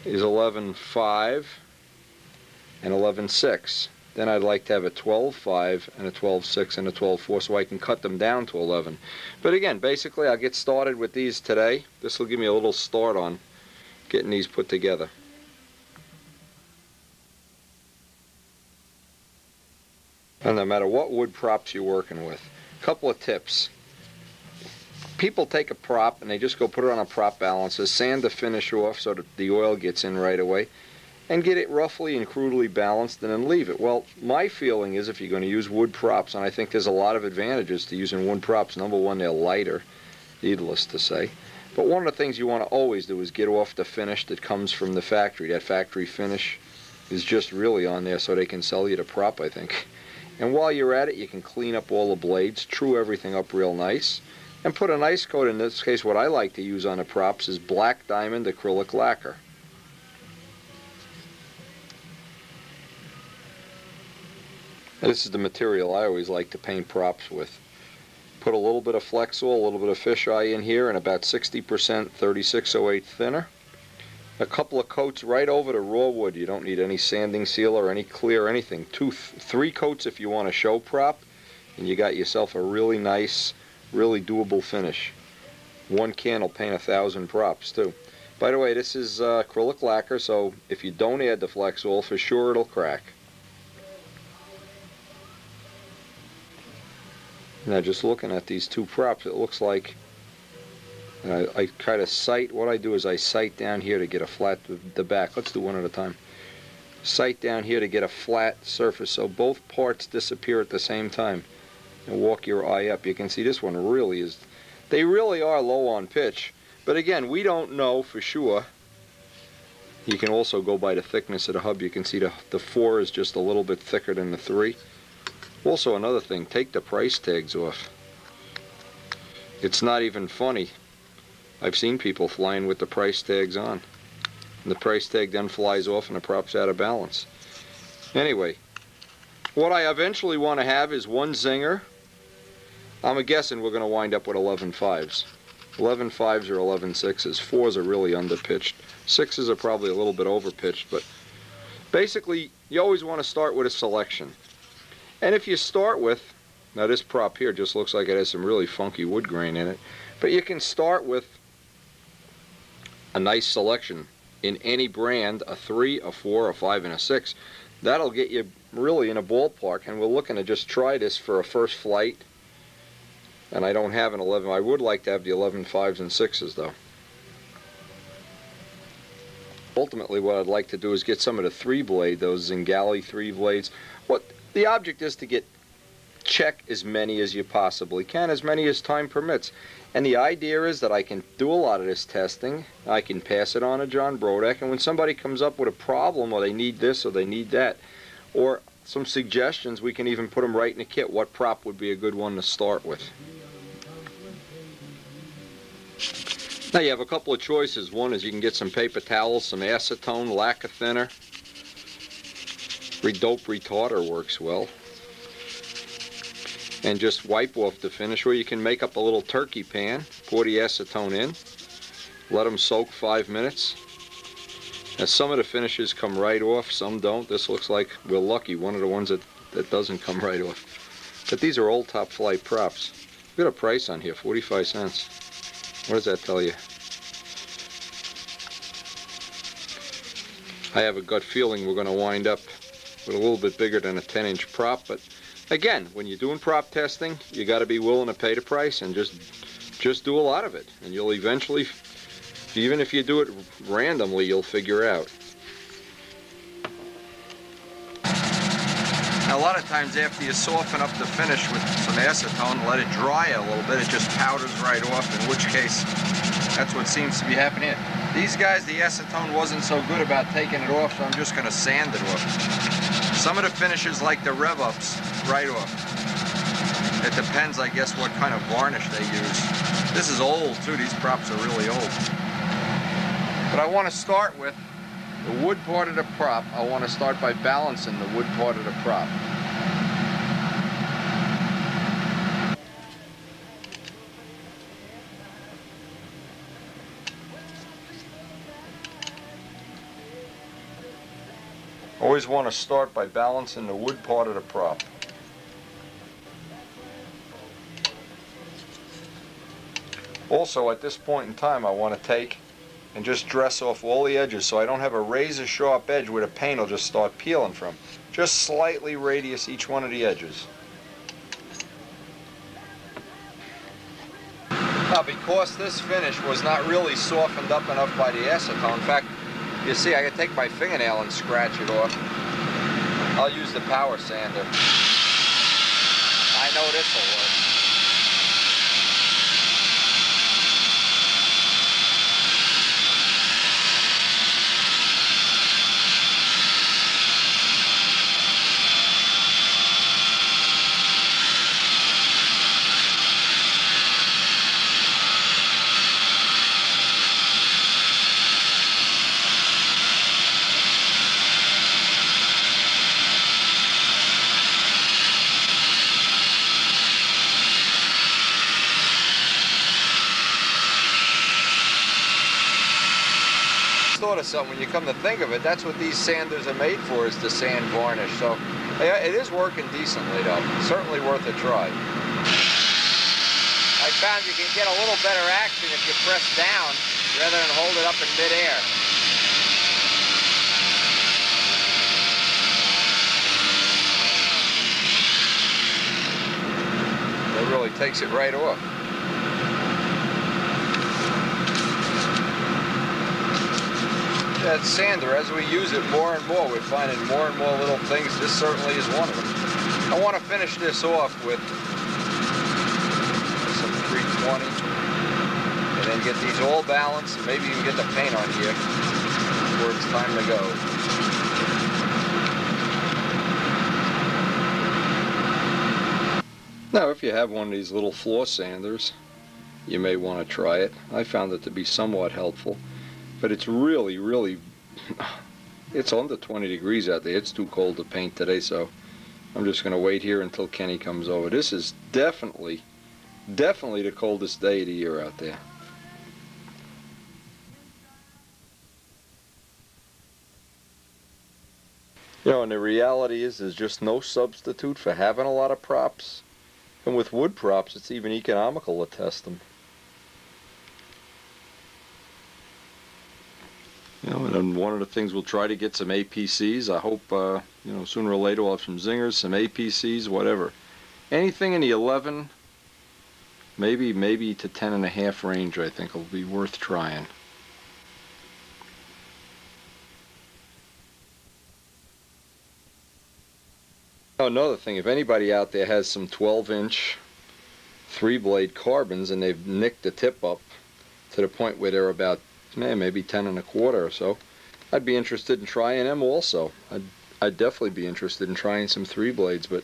is 11.5 and 11.6. Then I'd like to have a 12.5 and a 12.6 and a 12.4 so I can cut them down to 11. But again, basically I'll get started with these today. This will give me a little start on getting these put together. And no matter what wood props you're working with, a couple of tips. People take a prop and they just go put it on a prop balancer, sand the finish off so that the oil gets in right away, and get it roughly and crudely balanced and then leave it. Well, my feeling is if you're going to use wood props, and I think there's a lot of advantages to using wood props. Number one, they're lighter, needless to say. But one of the things you want to always do is get off the finish that comes from the factory. That factory finish is just really on there so they can sell you the prop, I think. And while you're at it, you can clean up all the blades, true everything up real nice, and put a nice coat. In this case, what I like to use on the props is black diamond acrylic lacquer. This is the material I always like to paint props with. Put a little bit of Flexol, a little bit of fisheye in here, and about 60% 3608 thinner. A couple of coats right over the raw wood. You don't need any sanding seal or any clear or anything. 3 coats if you want a show prop, and you got yourself a really nice, really doable finish. One can will paint 1,000 props too. By the way, this is acrylic lacquer, so if you don't add the Flexol, for sure it'll crack. Now just looking at these 2 props, it looks like I try to sight. What I do is I sight down here to get a flat the back. Let's do one at a time. Sight down here to get a flat surface so both parts disappear at the same time. And walk your eye up. You can see this one really is, they really are low on pitch. But again, we don't know for sure. You can also go by the thickness of the hub. You can see the 4 is just a little bit thicker than the 3. Also another thing, take the price tags off. It's not even funny. I've seen people flying with the price tags on. And the price tag then flies off and the prop's out of balance. Anyway, what I eventually want to have is one zinger. I'm guessing we're going to wind up with 11.5s. 11.5s or 11.6s. 4s are really underpitched. 6s are probably a little bit overpitched, but basically you always want to start with a selection. And if you start with, now this prop here just looks like it has some really funky wood grain in it, but you can start with a nice selection in any brand, a 3, a 4, a 5, and a 6. That'll get you really in a ballpark, and we're looking to just try this for a first flight. And I don't have an 11. I would like to have the 11.5s and 6s though. Ultimately what I'd like to do is get some of the 3-blade, those Zingali 3 blades. What the object is to check as many as you possibly can, as many as time permits. And the idea is that I can do a lot of this testing. I can pass it on to John Brodak, and when somebody comes up with a problem, or they need this or they need that, or some suggestions, we can even put them right in the kit. What prop would be a good one to start with? Now you have a couple of choices. One is you can get some paper towels, some acetone, lacquer thinner. Dope retarder works well. And just wipe off the finish, or you can make up a little turkey pan, pour the acetone in, let them soak 5 minutes. Now some of the finishes come right off, some don't. This looks like we're lucky, one of the ones that doesn't come right off. But these are old top flight props. We've got a price on here, 45 cents. What does that tell you? I have a gut feeling we're going to wind up with a little bit bigger than a 10-inch prop, but again, when you're doing prop testing, you got to be willing to pay the price and just do a lot of it, and you'll eventually, even if you do it randomly, you'll figure out. Now, a lot of times after you soften up the finish with some acetone, let it dry a little bit, it just powders right off, in which case that's what seems to be happening here. These guys, the acetone wasn't so good about taking it off, so I'm just going to sand it off. Some of the finishes like the rev ups right off. It depends, I guess, what kind of varnish they use. This is old too, these props are really old. But I want to start with the wood part of the prop. I want to start by balancing the wood part of the prop. Always want to start by balancing the wood part of the prop. Also, at this point in time, I want to take and just dress off all the edges so I don't have a razor sharp edge where the paint will just start peeling from. Just slightly radius each one of the edges. Now, because this finish was not really softened up enough by the acetone, in fact, you see, I can take my fingernail and scratch it off. I'll use the power sander. I know this will work. Thought of something, when you come to think of it, that's what these sanders are made for, is to sand varnish. So it is working decently though. Certainly worth a try. I found you can get a little better action if you press down rather than hold it up in midair. That really takes it right off. That sander, as we use it more and more, we're finding more and more little things. This certainly is one of them. I want to finish this off with some 320 and then get these all balanced and maybe even get the paint on here before it's time to go. Now, if you have one of these little floor sanders, you may want to try it. I found it to be somewhat helpful. But it's really, really, it's under 20 degrees out there. It's too cold to paint today, so I'm just going to wait here until Kenny comes over. This is definitely the coldest day of the year out there. You know, and the reality is there's just no substitute for having a lot of props. And with wood props, it's even economical to test them. You know, and one of the things we'll try to get some APCs. I hope, you know, sooner or later we'll have some zingers, some APCs, whatever. Anything in the 11, maybe to 10.5 range, I think will be worth trying. Oh, another thing, if anybody out there has some 12-inch 3-blade carbons and they've nicked the tip up to the point where they're about maybe 10.25 or so, I'd be interested in trying them also. I'd definitely be interested in trying some 3-blades, but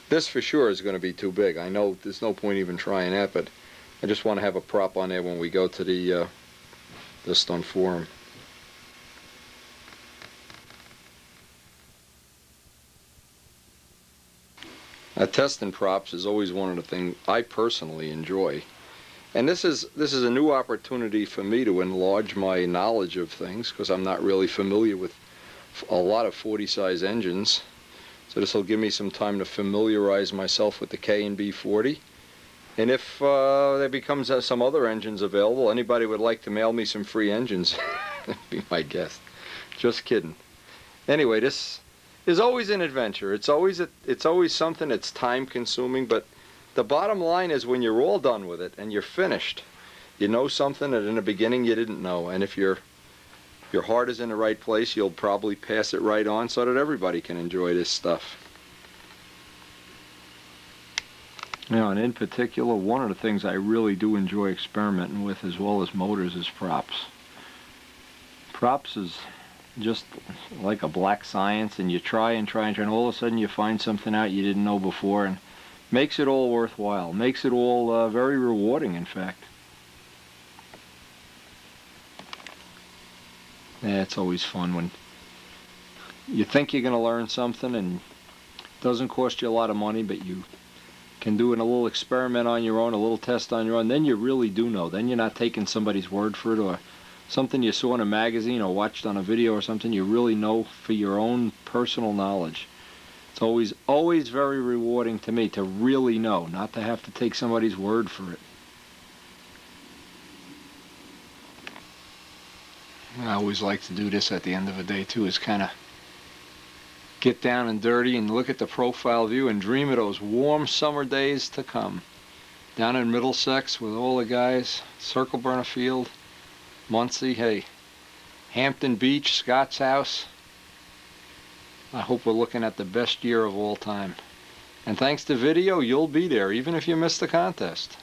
this for sure is going to be too big. I know there's no point even trying that, but I just want to have a prop on there when we go to the Stone Forum. Testing props is always one of the things I personally enjoy. And this is a new opportunity for me to enlarge my knowledge of things, because I'm not really familiar with a lot of 40-size engines. So this will give me some time to familiarize myself with the K and B 40. And if there becomes some other engines available, anybody would like to mail me some free engines, be my guest. Just kidding. Anyway, this is always an adventure. It's always something that's time-consuming, but the bottom line is when you're all done with it and you're finished, you know something that in the beginning you didn't know. And if your heart is in the right place, you'll probably pass it right on so that everybody can enjoy this stuff. You know, and in particular, one of the things I really do enjoy experimenting with, as well as motors, is props. Props is just like a black science, and you try and try and try, and all of a sudden you find something out you didn't know before, and makes it all worthwhile, makes it all very rewarding, in fact. Yeah, it's always fun when you think you're going to learn something and it doesn't cost you a lot of money, but you can do a little experiment on your own, a little test on your own. Then you really do know. Then you're not taking somebody's word for it, or something you saw in a magazine or watched on a video or something. You really know for your own personal knowledge. It's always very rewarding to me to really know, not to have to take somebody's word for it. I always like to do this at the end of a day too, is kind of get down and dirty and look at the profile view and dream of those warm summer days to come. Down in Middlesex with all the guys, Circle Burner Field, Muncie, hey, Hampton Beach, Scott's House. I hope we're looking at the best year of all time. And thanks to video, you'll be there even if you miss the contest.